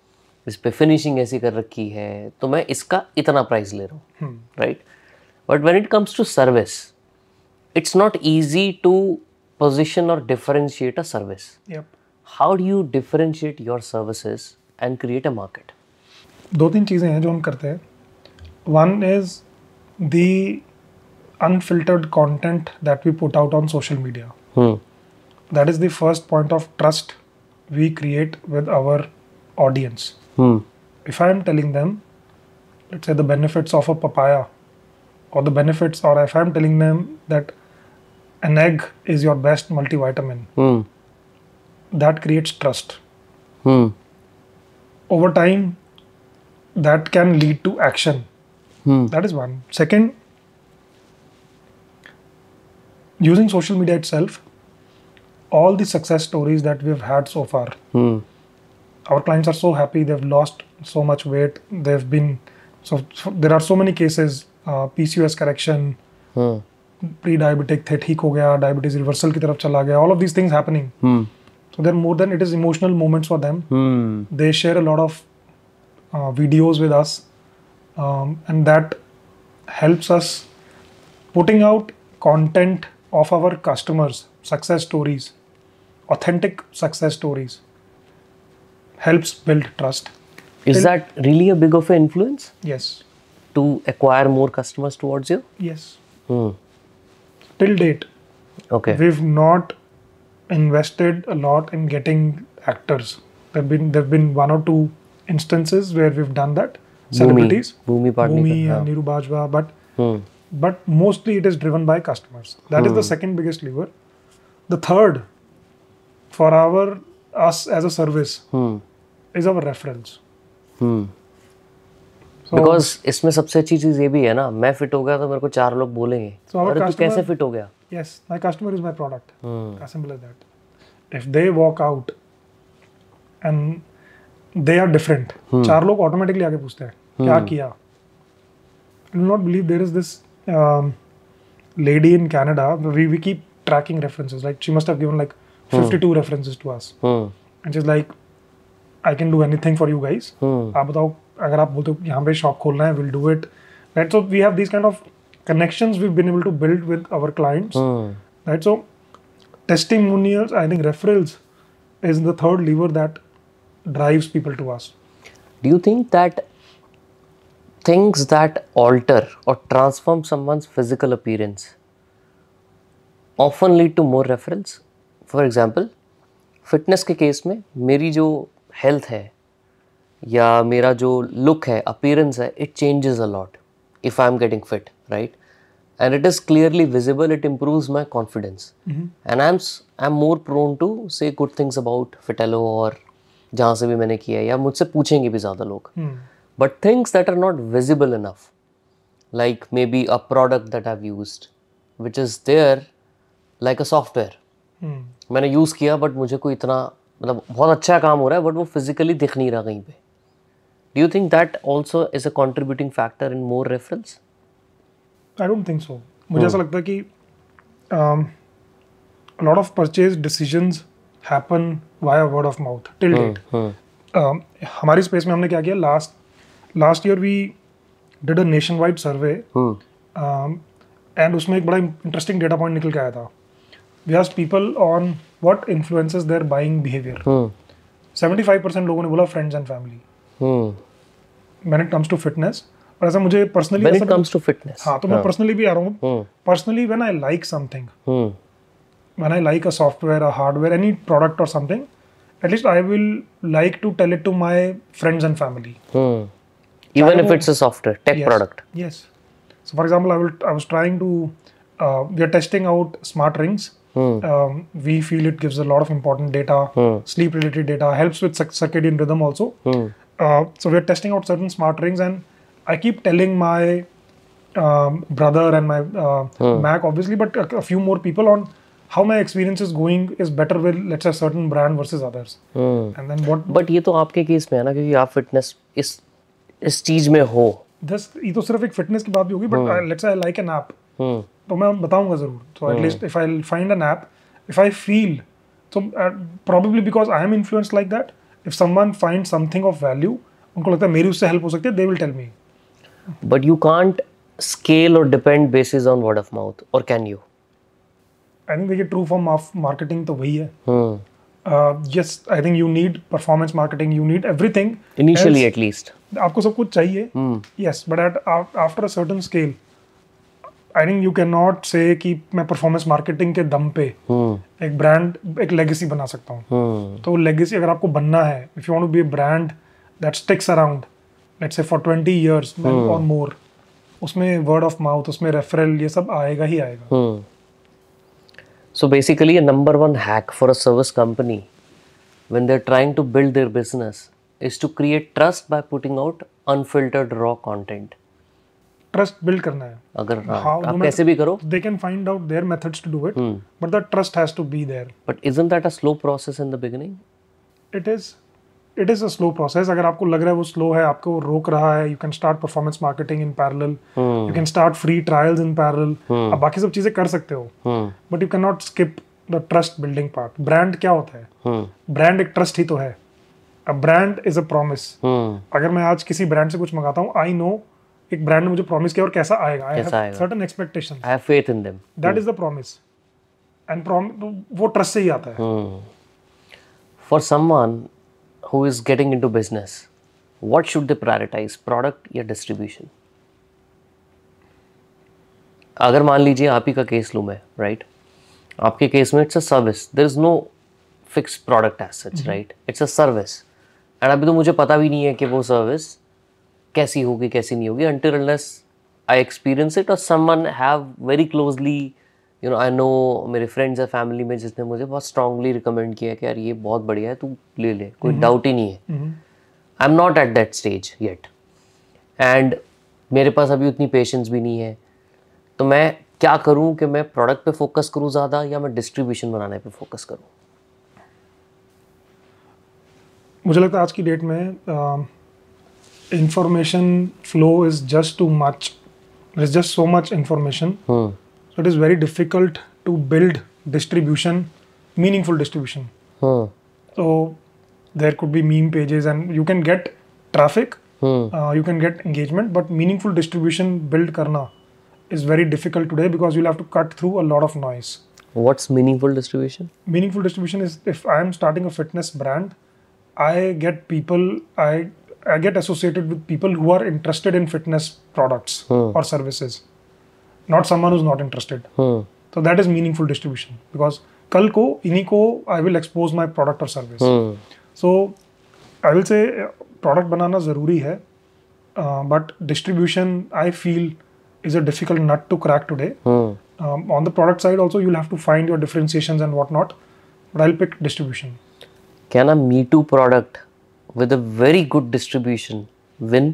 Speaker 2: इस पे फिनिशिंग ऐसी कर रखी है, तो मैं इसका इतना प्राइस ले रहा हूँ, right? But when it comes to service, it's not easy to position और differentiate a service. How do you differentiate your services and create a market?
Speaker 1: 2-3 चीज़ें हैं जो हम करते हैं। One is the unfiltered content that we put out on social media. That is the first point of trust we create with our audience. If I am telling them, let's say, the benefits of a papaya, or the benefits, or if I am telling them that an egg is your best multivitamin, that creates trust. Over time, that can lead to action. That is one. Second, using social media itself, all the success stories that we've had so far, our clients are so happy, they've lost so much weight, they've been, so there are so many cases, PCOS correction, pre-diabetic थे, ठीक हो गया, diabetes reversal की तरफ चला गया, all of these things happening. So they're more than, it is emotional moments for them. They share a lot of videos with us, and that helps us putting out content of our customers, success stories, authentic success stories, helps build trust.
Speaker 2: Is that really a big of an influence?
Speaker 1: Yes.
Speaker 2: To acquire more customers towards you?
Speaker 1: Yes. Till date,
Speaker 2: okay,
Speaker 1: we've not invested a lot in getting actors. There've been 1 or 2 instances where we've done that. Celebrities, Bhumi and Niru Bajwa, but mostly it is driven by customers. That is the second biggest lever. The third, for us as a service, is our reference. So,
Speaker 2: because इसमें सबसे अच्छी चीज ये भी है ना, मैं fit हो गया तो मेरे को 4 लोग बोलेंगे,
Speaker 1: so
Speaker 2: अरे तू कैसे फिट हो गया?
Speaker 1: Yes, my customer is my product. As simple as that. If they walk out and they are different, चार लोग automatically आगे पूछते हैं क्या किया. I do not believe there is this lady in Canada. We keep tracking references. Like she must have given like 52 references to us. And she's like, I can do anything for you guys. आप बताओ अगर आप बोलते हो यहाँ पे shop खोलना है, we'll do it. Right. So we have these kind of connections we've been able to build with our clients. Right. So testimonials, I think referrals is the third lever that drives people to us.
Speaker 2: Do you think that things that alter or transform someone's physical appearance often lead to more referrals? For example, fitness के case में मेरी जो health है या मेरा जो look है, appearance है, it changes a lot if I'm getting fit, right? And it is clearly visible, it improves my confidence. And I'm more prone to say good things about Fitelo और जहाँ से भी मैंने किया है या मुझसे पूछेंगे भी ज़्यादा लोग. But things that are not visible enough, like maybe a product that I've used, which is there like a software. मैंने यूज़ किया but मुझे कोई इतना मतलब बहुत अच्छा काम हो रहा है but वो physically दिख नहीं रहा कहीं पे. Do you think that also is a contributing factor in more referrals?
Speaker 1: I don't think so. मुझे ऐसा लगता है कि a lot of purchase decisions happen via word of mouth till date. हमारी स्पेस में हमने क्या किया, last year we did a nationwide survey and उसमें एक बड़ा interesting data point निकल के आया था. We asked people on what influences their buying behavior. 75% लोगों ने बोला friends and family. When it comes to fitness, और ऐसा मुझे personally
Speaker 2: when it comes to fitness,
Speaker 1: हाँ तो मैं personally भी आ रहा हूँ. Personally, when I like something, when I like a software, a hardware, any product or something, at least I will like to tell it to my friends and family.
Speaker 2: Even if it's a software, tech product.
Speaker 1: Yes. So for example, I was trying to, we are testing out smart rings. We feel it gives a lot of important data, sleep related data, helps with circadian rhythm also. So we are testing out certain smart rings and I keep telling my brother and my Mac obviously, but a few more people on how my experience is going is better with let's say a certain brand versus others. And then what?
Speaker 2: But ये तो आपके case में है ना क्योंकि आप fitness इस चीज में हो.
Speaker 1: ये तो सिर्फ एक फिटनेस की बात भी होगी, but let's say I like an app. तो मैं बताऊंगा जरूर. So at least if I find an app, if I feel, so probably because I am influenced like that, if someone finds something of value, उनको लगता है मेरी उससे help हो सकती है, they will tell me.
Speaker 2: But you can't scale or depend basis on word of mouth, or can you?
Speaker 1: I think देखिए true form of marketing तो वही है. Yes, I think you need performance marketing, you need everything.
Speaker 2: Initially at least.
Speaker 1: आपको सब कुछ चाहिए. Yes, but after a certain scale, I think you cannot say कि मैं performance marketing के दम पे एक brand, एक legacy बना सकता हूँ. तो legacy अगर आपको बनना है, if you want to be a brand that sticks around, let's say for 20 years or more, उसमें word of mouth, उसमें referral, ये सब आएगा ही आएगा.
Speaker 2: So basically, a number one hack for a service company when they're trying to build their business is to create trust by putting out unfiltered raw content.
Speaker 1: Trust build करना है.
Speaker 2: अगर आप कैसे भी करो,
Speaker 1: they can find out their methods to do it, but the trust has to be there.
Speaker 2: But isn't that a slow process in the beginning?
Speaker 1: It is a slow process. अगर आपको लग रहा है वो slow है, आपको रोक रहा है, you can start performance marketing in parallel. You can start free trials in parallel. आप बाकी सब चीजें कर सकते हो. But you cannot skip the trust building part. Brand क्या होता है? Brand एक trust ही तो है. A brand is a promise. अगर मैं आज किसी brand से कुछ मंगाता हूँ, I know एक brand ने मुझे promise किया और कैसा आएगा. I have certain expectations.
Speaker 2: I have faith in them.
Speaker 1: That is the promise. And वो trust से ही आता है.
Speaker 2: For someone who is getting into business, what should they prioritize, product या distribution? अगर मान लीजिए आप ही का केस लूँ मैं, right? आपके केस में it's a service. There is no fixed product as such, right? It's a service. And अभी तो मुझे पता भी नहीं है कि वो service कैसी होगी कैसी नहीं होगी until unless I experience it or someone have very closely, you know, I know मेरे friends या family में जिसने मुझे बहुत strongly recommend किया कि यार ये बहुत बढ़िया है, तू ले ले, कोई doubt ही नहीं है. I'm not at that stage yet. And मेरे पास अभी उतनी patience भी नहीं है. तो मैं क्या करूं कि मैं प्रोडक्ट पे फोकस करूं ज़्यादा या मैं डिस्ट्रीब्यूशन बनाने पे फोकस करूं?
Speaker 1: मुझे लगता है आज की डेट में information flow is just too much. There's just so much information. So it is very difficult to build distribution, meaningful distribution. So there could be meme pages and you can get traffic, you can get engagement, but meaningful distribution build karna is very difficult today because you'll have to cut through a lot of noise.
Speaker 2: What's meaningful distribution?
Speaker 1: Meaningful distribution is if I am starting a fitness brand, I get people, I get associated with people who are interested in fitness products or services, not someone who's not interested. So that is meaningful distribution because kal ko inhi ko I will expose my product or service. So I will say product banana zaruri hai, but distribution I feel is a difficult nut to crack today. On the product side also you'll have to find your differentiations and whatnot, but I'll pick distribution.
Speaker 2: Can a Me Too product with a very good distribution win?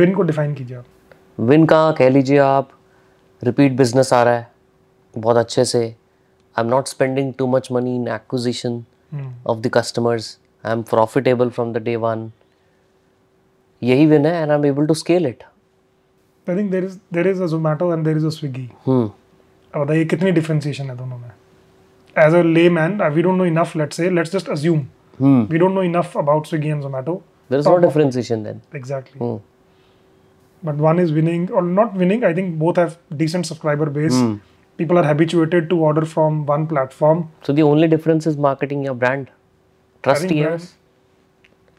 Speaker 1: Win को define कीजिए आप.
Speaker 2: Win का कह लीजिए आप repeat business आ रहा है बहुत अच्छे से. I'm not spending too much money in acquisition of the customers. I'm profitable from the day one. यही win है and I'm able to scale it.
Speaker 1: I think there is a Zomato and there is a Swiggy. अब बताइए कितनी differentiation है दोनों में. As a layman, we don't know enough. Let's just assume. We don't know enough about Swiggy and Zomato.
Speaker 2: There is no differentiation then.
Speaker 1: Exactly. But one is winning or not winning. I think both have decent subscriber base. People are habituated to order from one platform.
Speaker 2: So the only difference is marketing your brand. Trust ही है.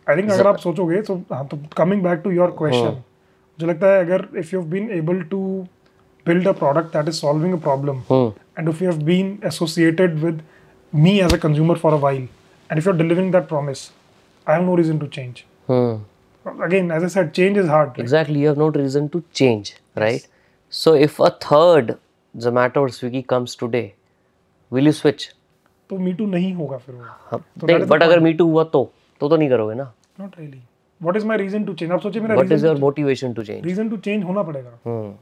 Speaker 1: I think अगर आप सोचोगे तो coming back to your question, मुझे लगता है अगर if you've been able to build a product that is solving a problem, and if you have been associated with me as a consumer for a while, and if you're delivering that promise, I have no reason to change. Again, as I said, change is hard. Right?
Speaker 2: Exactly, you have no reason to change, right? Yes. So if a third Zomato or Swiggy comes today, will you switch?
Speaker 1: तो Me Too नहीं होगा फिर वो.
Speaker 2: नहीं, but अगर Me Too हुआ तो नहीं करोगे ना?
Speaker 1: Not really. What is my reason to change? आप सोचिए मेरा
Speaker 2: What is your motivation to change?
Speaker 1: Reason to change होना पड़ेगा.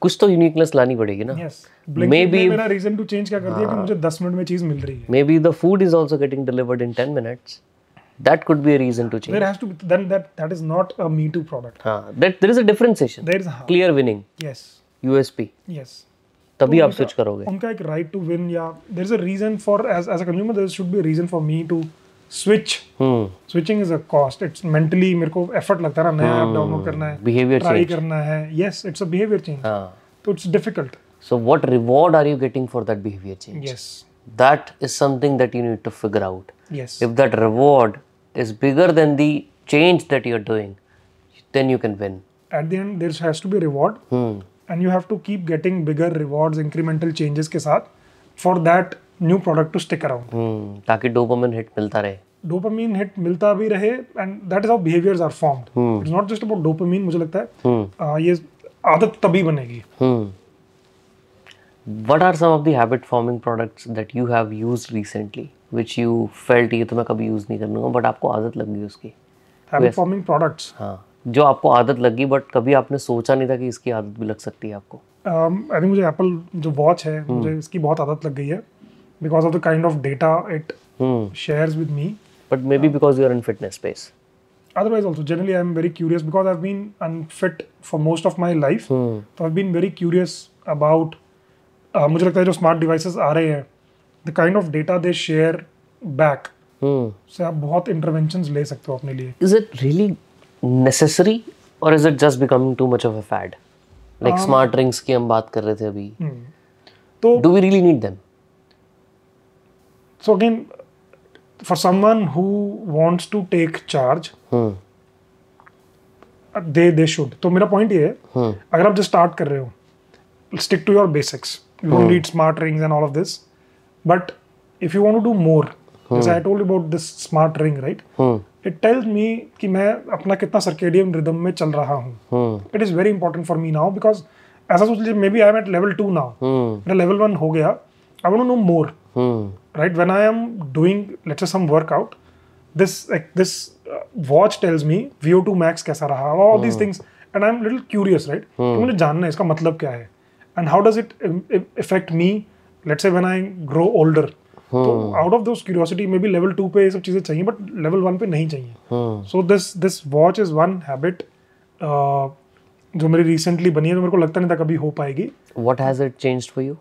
Speaker 2: कुछ तो यूनिकनेस लानी पड़ेगी ना.
Speaker 1: Yes. Maybe मेरा reason to change क्या कर दिया कि मुझे 10 मिनट में चीज मिल रही है.
Speaker 2: Maybe the food is also getting delivered in 10 minutes. That could be a reason to change.
Speaker 1: There has to be, then that is not a Me Too product.
Speaker 2: There is a differentiation.
Speaker 1: There is
Speaker 2: clear winning.
Speaker 1: Yes.
Speaker 2: USP.
Speaker 1: Yes.
Speaker 2: तभी आप switch करोगे.
Speaker 1: उनका एक right to win या there is a reason for as a consumer there should be a reason for me to switch. Switching is a cost. It's mentally मेरे को effort लगता है ना नया app download करना है.
Speaker 2: Behavior
Speaker 1: try
Speaker 2: change.
Speaker 1: करना है. Yes, it's a behavior change. So it's difficult.
Speaker 2: So what reward are you getting for that behavior change?
Speaker 1: Yes.
Speaker 2: That is something that you need to figure out.
Speaker 1: Yes.
Speaker 2: If that reward is bigger than the change that you're doing, then you can win.
Speaker 1: At the end, there has to be a reward. And you have to keep getting bigger rewards, incremental changes के साथ for that new product to stick around.
Speaker 2: ताकि dopamine hit मिलता रहे.
Speaker 1: Dopamine hit मिलता भी रहे and that is how behaviors are formed. It's not just about dopamine. मुझे लगता है ये आदत तभी बनेगी.
Speaker 2: What are some of the habit forming products that you have used recently which you felt ये तो मैं कभी यूज नहीं करूँगा but आपको आदत लग गई उसकी?
Speaker 1: Habit forming products.
Speaker 2: हाँ, जो आपको आदत लगी बट कभी आपने सोचा नहीं था कि इसकी आदत भी लग सकती है आपको.
Speaker 1: I think मुझे Apple जो वॉच है मुझे इसकी बहुत आदत लग गई है because of the kind of data it shares with me.
Speaker 2: But maybe because you are in fitness space.
Speaker 1: Otherwise also generally I am very curious because I've been unfit for most of my life. So I've been very curious about मुझे लगता है जो smart devices आ रहे हैं the kind of data they share back से आप बहुत interventions ले सकते हो अपने लिए.
Speaker 2: Is it really necessary or is it just becoming too much of a fad? Like smart rings की हम बात कर रहे थे अभी.
Speaker 1: तो
Speaker 2: do we really need them?
Speaker 1: So again for someone who wants to take charge they should. तो मेरा point ये है अगर आप just start कर रहे हो stick to your basics. You don't need smart rings and all of this. But if you want to do more, as I told you about this smart ring, right? It tells me कि मैं अपना कितना circadian rhythm में चल रहा हूँ. It is very important for me now because ऐसा सोच लीजिए maybe I am at level 2 now. मेरा level 1 हो गया. I want to know more. Right? When I am doing let's say some workout, this watch tells me VO2 max कैसा रहा, all these things, and I'm little curious, right? कि मुझे जानना है इसका मतलब क्या है. and how does it affect me, let's say when I grow older. तो out of those curiosity maybe level 2 पे ये सब चीजें चाहिए but level 1 पे नहीं चाहिए. So this watch is one habit जो मेरी recently बनी है, तो मेरे को लगता नहीं था कभी हो पाएगी.
Speaker 2: What has it changed for you?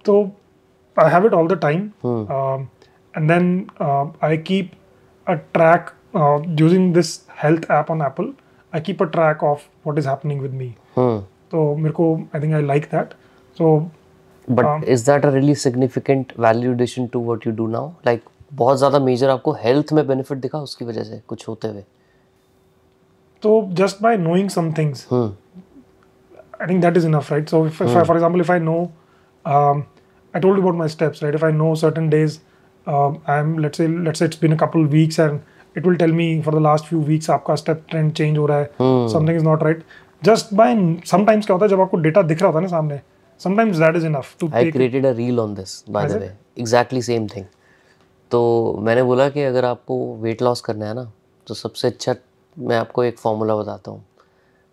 Speaker 1: तो I have it all the time, and then I keep a track using this health app on Apple. I keep a track of what is happening with me. तो मेरे को I think I like that. So
Speaker 2: But is that a really significant value addition to what you do now? Like बहुत ज़्यादा major आपको health में benefit दिखा उसकी वजह से कुछ होते हुए?
Speaker 1: तो just by knowing some things, I think that is enough, right? So if I, for example, if I know, I told you about my steps, right? If I know certain days, I'm let's say it's been a couple weeks and it will tell me for the last few weeks आपका step trend change हो रहा है, something is not right. Just by sometimes क्या होता है जब आपको data दिख रहा होता है ना सामने, sometimes that is enough to
Speaker 2: I created a reel on this, by the way. Exactly same thing. तो मैंने बोला कि अगर आपको weight loss करना है ना, तो सबसे अच्छा मैं आपको एक फार्मूला बताता हूँ.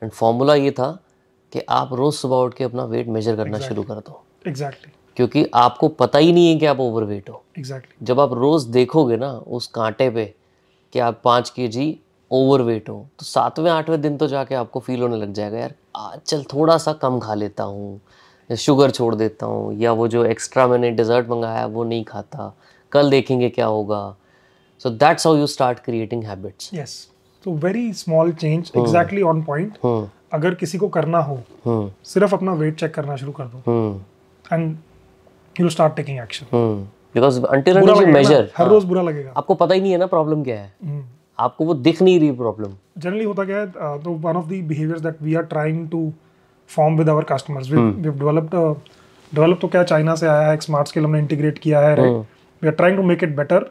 Speaker 2: एंड फार्मूला ये था कि आप रोज सुबह उठ के अपना वेट मेजर करना शुरू कर दो.
Speaker 1: Exactly.
Speaker 2: क्योंकि आपको पता ही नहीं है कि आप ओवरवेट हो.
Speaker 1: Exactly.
Speaker 2: जब आप रोज देखोगे ना उस कांटे पे कि आप 5 kg ओवरवेट हो, तो 7वें 8वें दिन तो जाके आपको फील होने लग जाएगा यार आज चल थोड़ा सा कम खा लेता हूँ, शुगर छोड़ देता हूँ, या वो जो एक्स्ट्रा मैंने डेजर्ट मंगाया वो नहीं खाता, कल देखेंगे क्या होगा. So that's how you start creating habits.
Speaker 1: Yes. So very small change, exactly on point. अगर किसी को करना हो, सिर्फ अपना वेट चेक करना शुरू कर दो, and you'll start taking action.
Speaker 2: Because until unless you measure,
Speaker 1: हर रोज बुरा लगेगा.
Speaker 2: आपको पता ही नहीं है ना प्रॉब्लम क्या है, आपको वो दिख नहीं रही प्रॉब्लम.
Speaker 1: Generally होता क्या है, तो one of the behaviors that we are trying to form with our customers, we've developed तो क्या चाइना से आया है, एक स्मार्ट स्केल हमने इंटीग्रेट किया है, right? We are trying to make it better,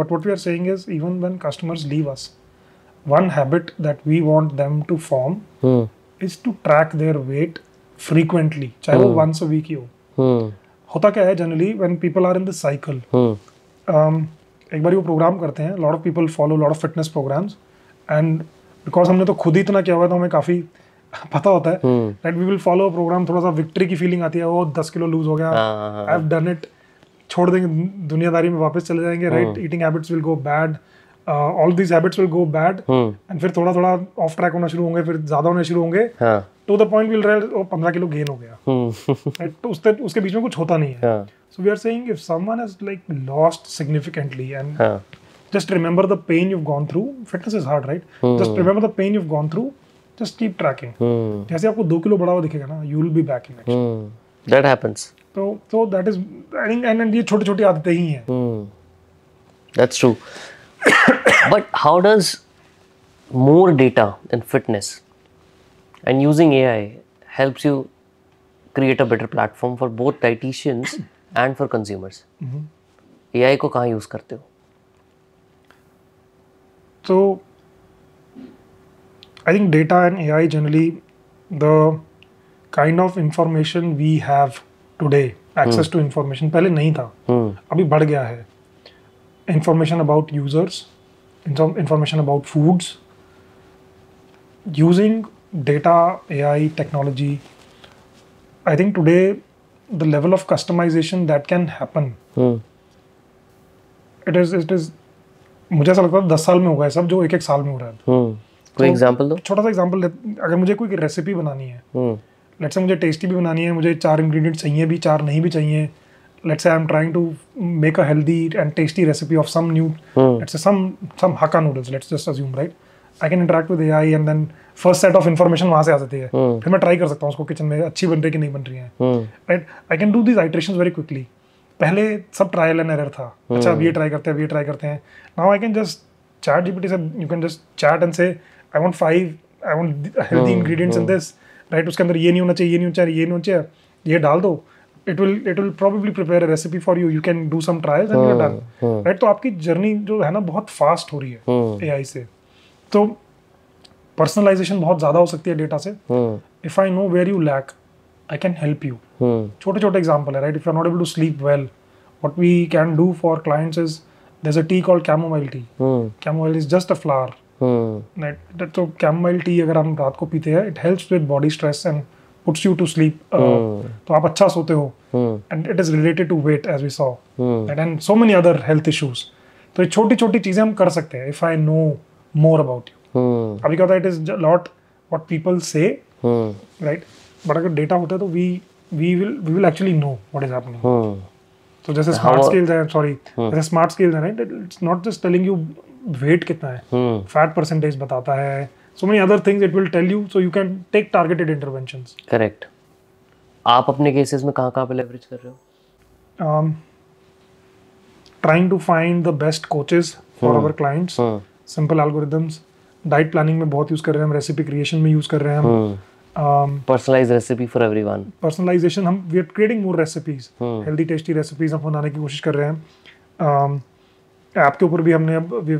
Speaker 1: but what we are saying is even when customers leave us, one habit that we want them to form is to track their weight frequently, चाहे वो once a week ही हो. होता क्या है generally when people are in the cycle, एक बार वो programme करते हैं, lot of people follow lot of fitness programs, and because हमने तो खुद ही इतना किया हुआ है तो हमें काफ़ी पता होता है that we will follow a program, थोड़ा सा विक्ट्री की फीलिंग आती है, वो 10 किलो लूज हो गया, I have done it, छोड़ देंगे दुनियादारी में वापस चले जाएंगे, right? Eating habits will go bad, all these habits will go bad, and फिर थोड़ा थोड़ा ऑफ ट्रैक होना शुरू होंगे, फिर ज्यादा होने शुरू होंगे, to the point we'll realize 15 kilo gain हो गया, तो उसके बीच में कुछ होता नहीं है. So we are saying if someone has like lost significantly and just remember the pain you've gone through, fitness is hard, right? Just remember the pain you've gone through, just keep tracking. जैसे आपको 2 kilo बढ़ा हुआ दिखेगा ना, you will be back in action.
Speaker 2: That happens.
Speaker 1: So that is, I think, and ये छोटी छोटी आदतें ही हैं.
Speaker 2: That's true. But how does more data in fitness and using AI helps you create a better platform for both dietitians and for consumers? AI को कहाँ use करते हो?
Speaker 1: So I think data and AI generally, the kind of information we have today, access to information पहले नहीं था, अभी बढ़ गया है. Information about users, information about foods, using data, AI, technology. I think today the level of customization that can happen, it is मुझे ऐसा लगता है 10 साल में होगा सब जो एक साल में हो रहा है.
Speaker 2: कोई एग्जांपल दो.
Speaker 1: छोटा सा एग्जांपल, अगर मुझे कोई रेसिपी बनानी है, लेट्स से मुझे टेस्टी भी बनानी है, मुझे 4 इंग्रेडिएंट्स चाहिए भी, 4 नहीं भी चाहिए, let's say I'm trying to make a healthy and tasty recipe of some new, let's say some Hakka noodles, let's just assume, right? I can interact with AI and then first set of information वहाँ से आ जाती है, फिर मैं try कर सकता हूँ उसको किचन में अच्छी बन रही कि नहीं बन रही है, right? I can do these iterations very quickly. पहले सब ट्रायल एंड एरर था, अच्छा अब ये ट्राई करते हैं, अब ये ट्राई करते हैं. Now I can just chat GPT से, you can just chat and say I want 5, I want healthy ingredients in this, right? उसके अंदर ये नहीं होना चाहिए, ये नहीं होना चाहिए, ये नहीं होना चाहिए, ये डाल दो. It will probably prepare a recipe for you. You can do some trials and you're done, right? तो आपकी जर्नी जो है ना बहुत फास्ट हो रही है AI से. तो पर्सनलाइजेशन बहुत ज़्यादा हो सकती है डेटा से. If I know where you lack, I can help you. छोटे छोटे एग्जाम्पल है, right? If you're not able to sleep well, what we can do for clients is there's a tea called chamomile tea. Chamomile is just a flower. Right? तो chamomile tea अगर हम रात को पीते हैं, it helps with body stress and puts you to sleep, तो आप अच्छा सोते हो, and it is related to weight as we saw, and so many other health issues. तो ये छोटी छोटी चीजें हम कर सकते हैं if I know more about you. अभी क्या होता है, it is a lot what people say, right? But अगर डेटा होता है तो we will actually know what is happening. तो जैसे स्मार्ट स्केल्स है, जैसे स्मार्ट स्केल्स है, right, it's not just telling you weight कितना है, फैट परसेंटेज बताता है, so many other things it will tell you, so you can take targeted interventions.
Speaker 2: Correct. आप अपने केसेस में कहाँ पे लेवरेज कर रहे हो?
Speaker 1: Trying to find the best coaches for our clients, simple algorithms, diet planning में बहुत यूज कर रहे हैं हम, रेसिपी क्रिएशन में यूज कर रहे हैं हम,
Speaker 2: personalised recipe for everyone,
Speaker 1: personalisation, हम we are creating more recipes, healthy tasty recipes हम बनाने की कोशिश कर रहे हैं. ऐप के ऊपर भी हमने अब we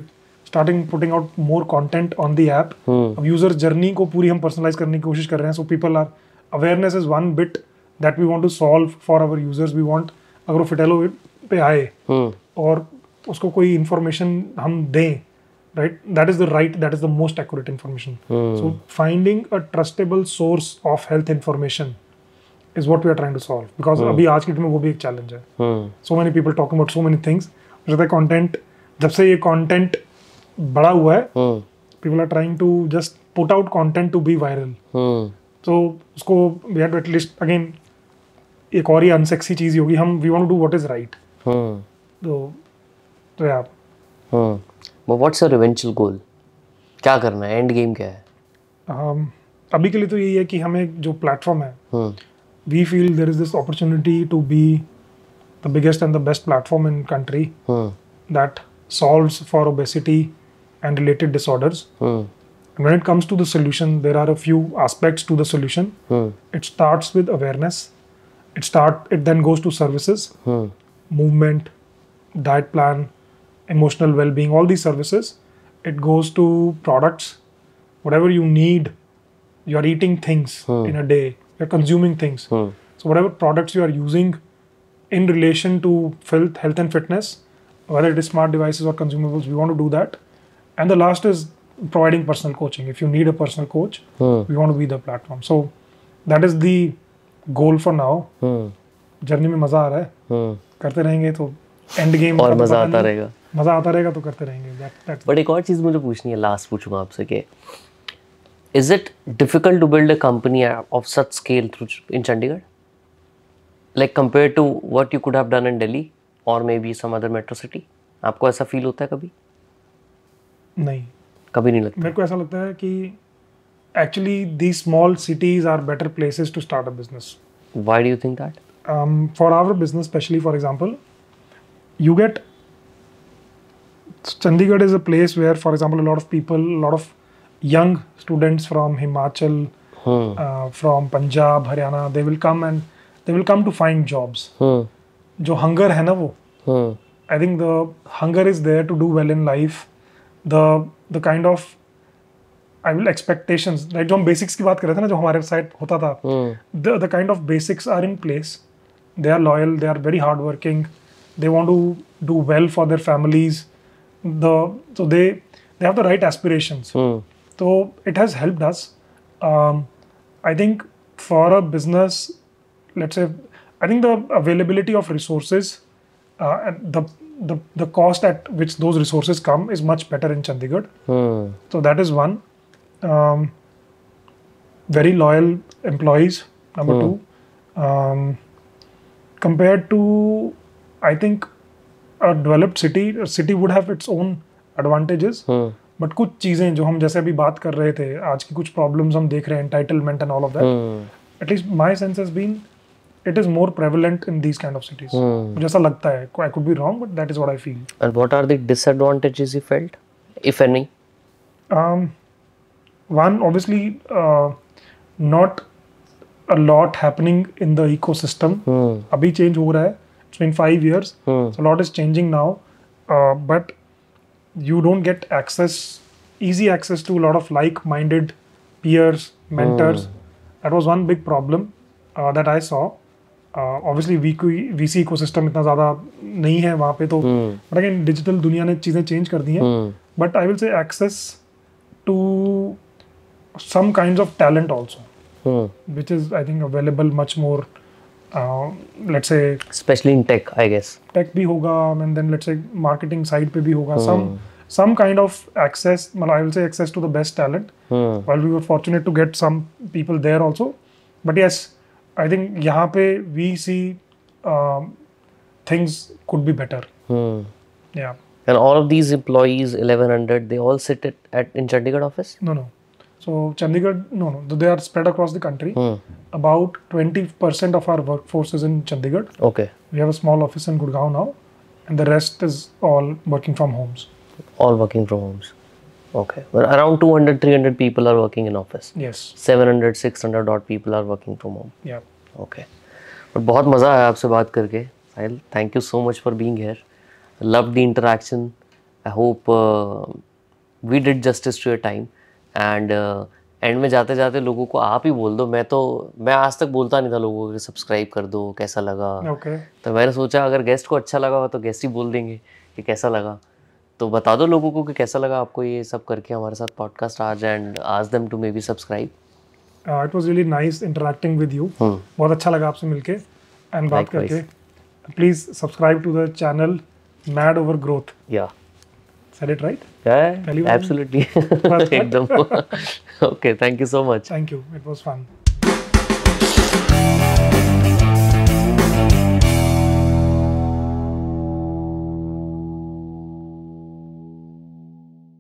Speaker 1: starting putting out more content on the app. अब यूजर जर्नी को पूरी हम पर्सनलाइज करने की कोशिश कर रहे हैं. So people are awareness is one bit that we want to solve for our users. We want अगर वो फिटेलो पे आए और उसको कोई इंफॉर्मेशन हम दें, right, that is the most accurate information. So finding a trustable source of health information is what we are trying to solve, because अभी आज की डेट में वो भी एक चैलेंज है. So many people talking about so many things. जैसे content, जब से ये कंटेंट बड़ा हुआ है, people are trying to just put out content to be viral. So उसको we have to at least again एक और ही अनसेक्सी चीज होगी, हम we want to do what is right. तो यार
Speaker 2: व्हाट्स योर इवेंचुअल गोल? क्या करना है, एंड गेम क्या है?
Speaker 1: अभी के लिए तो यही है कि हमें जो प्लेटफॉर्म है, we feel there is this opportunity to be the biggest and the best platform in country that solves for obesity and related disorders. And when it comes to the solution, there are a few aspects to the solution. It starts with awareness. It then goes to services, movement, diet plan, emotional well-being, all these services. It goes to products, whatever you need. You are eating things in a day, you're consuming things. So whatever products you are using in relation to health and fitness, whether it is smart devices or consumables, we want to do that. And the last is providing personal coaching. If you need a personal coach, we want to be the platform. So that is the goal for now. Journey में मजा आ रहा है, करते रहेंगे तो end game
Speaker 2: और मजा आता रहेगा
Speaker 1: तो करते रहेंगे.
Speaker 2: बट एक और चीज़ मुझे पूछनी है, लास्ट पूछूंगा आपसे कि is it difficult to build a company of such scale in Chandigarh, like compare to what you could have done in Delhi और maybe some other metro city? आपको ऐसा फील होता है कभी?
Speaker 1: नहीं,
Speaker 2: कभी नहीं लगता.
Speaker 1: मेरे को ऐसा लगता है कि actually the small cities are better places to start a business.
Speaker 2: Why do you think that?
Speaker 1: For our business specially, for example, you get Chandigarh is a place where, for example, a lot of young students from Himachal, from Punjab, Haryana, they will come to find jobs. जो hunger है ना वो, I think the hunger is there to do well in life. The kind of expectations, like जो हम basics की बात कर रहे थे ना, जो हमारे साइड होता था, the kind of basics are in place. They are loyal, they are very hardworking. They want to do well for their families. So they have the right aspirations. So it has helped us. I think for a business, let's say, I think the availability of resources, and the cost at which those resources come is much better in Chandigarh. So that is one. Very loyal employees. Number two, compared to, I think, a developed city would have its own advantages. But कुछ चीजें जो हम जैसे अभी बात कर रहे थे, आज की कुछ प्रॉब्लम्स हम देख रहे हैं, entitlement and all of that. At least my sense has been it is more prevalent in these kind of cities. मुझे ऐसा लगता है. I could be wrong, but that is what I feel.
Speaker 2: And what are the disadvantages you felt, if any?
Speaker 1: One, obviously, not a lot happening in the ecosystem. अभी change हो रहा है. It's been 5 years, so a lot is changing now, but you don't get easy access to a lot of like-minded peers, mentors. That was one big problem that I saw. Obviously, VC ecosystem इतना ज़्यादा नहीं है वहाँ पे तो, but again, digital दुनिया ने चीज़ें change कर दी हैं. But I will say access to some kinds of talent also. which is I think available much more. Let's say
Speaker 2: especially in tech, I guess.
Speaker 1: Tech भी होगा, and then let's say marketing side पे भी होगा. Some kind of access, I will say access to the best talent. While we were fortunate to get some people there also, but yes, I think यहाँ पे we see things could be better. Yeah.
Speaker 2: And all of these employees, 1100, they all sit in Chandigarh office?
Speaker 1: No. So Chandigarh, no. They are spread across the country. About 20% of our workforce is in Chandigarh.
Speaker 2: Okay.
Speaker 1: We have a small office in Gurgaon now, and the rest is all working from homes.
Speaker 2: All working from homes. Okay. But around 200-300 people are working in office.
Speaker 1: Yes.
Speaker 2: 700-600 odd people are working from home.
Speaker 1: Yeah.
Speaker 2: Okay. But बहुत मज़ा आया आपसे बात करके, साहिल. Thank you so much for being here. Loved the interaction. I hope we did justice to your time. And and में जाते जाते लोगों को आप ही बोल दो. मैं आज तक बोलता नहीं था लोगों को सब्सक्राइब कर दो, कैसा लगा.
Speaker 1: Okay.
Speaker 2: तो मैंने सोचा अगर गेस्ट को अच्छा लगा हो तो गेस्ट ही बोल देंगे कि कैसा लगा. तो बता दो लोगों को कि कैसा लगा आपको ये सब करके हमारे साथ पॉडकास्ट आज, and ask them to maybe subscribe.
Speaker 1: It was really nice interacting with you. बहुत अच्छा लगा आपसे मिलके and बात करके. Please subscribe to the channel Mad Over Growth.
Speaker 2: Yeah.
Speaker 1: Said it right?
Speaker 2: Yeah, absolutely. एकदम. Okay, thank you so much.
Speaker 1: Thank you. It was fun.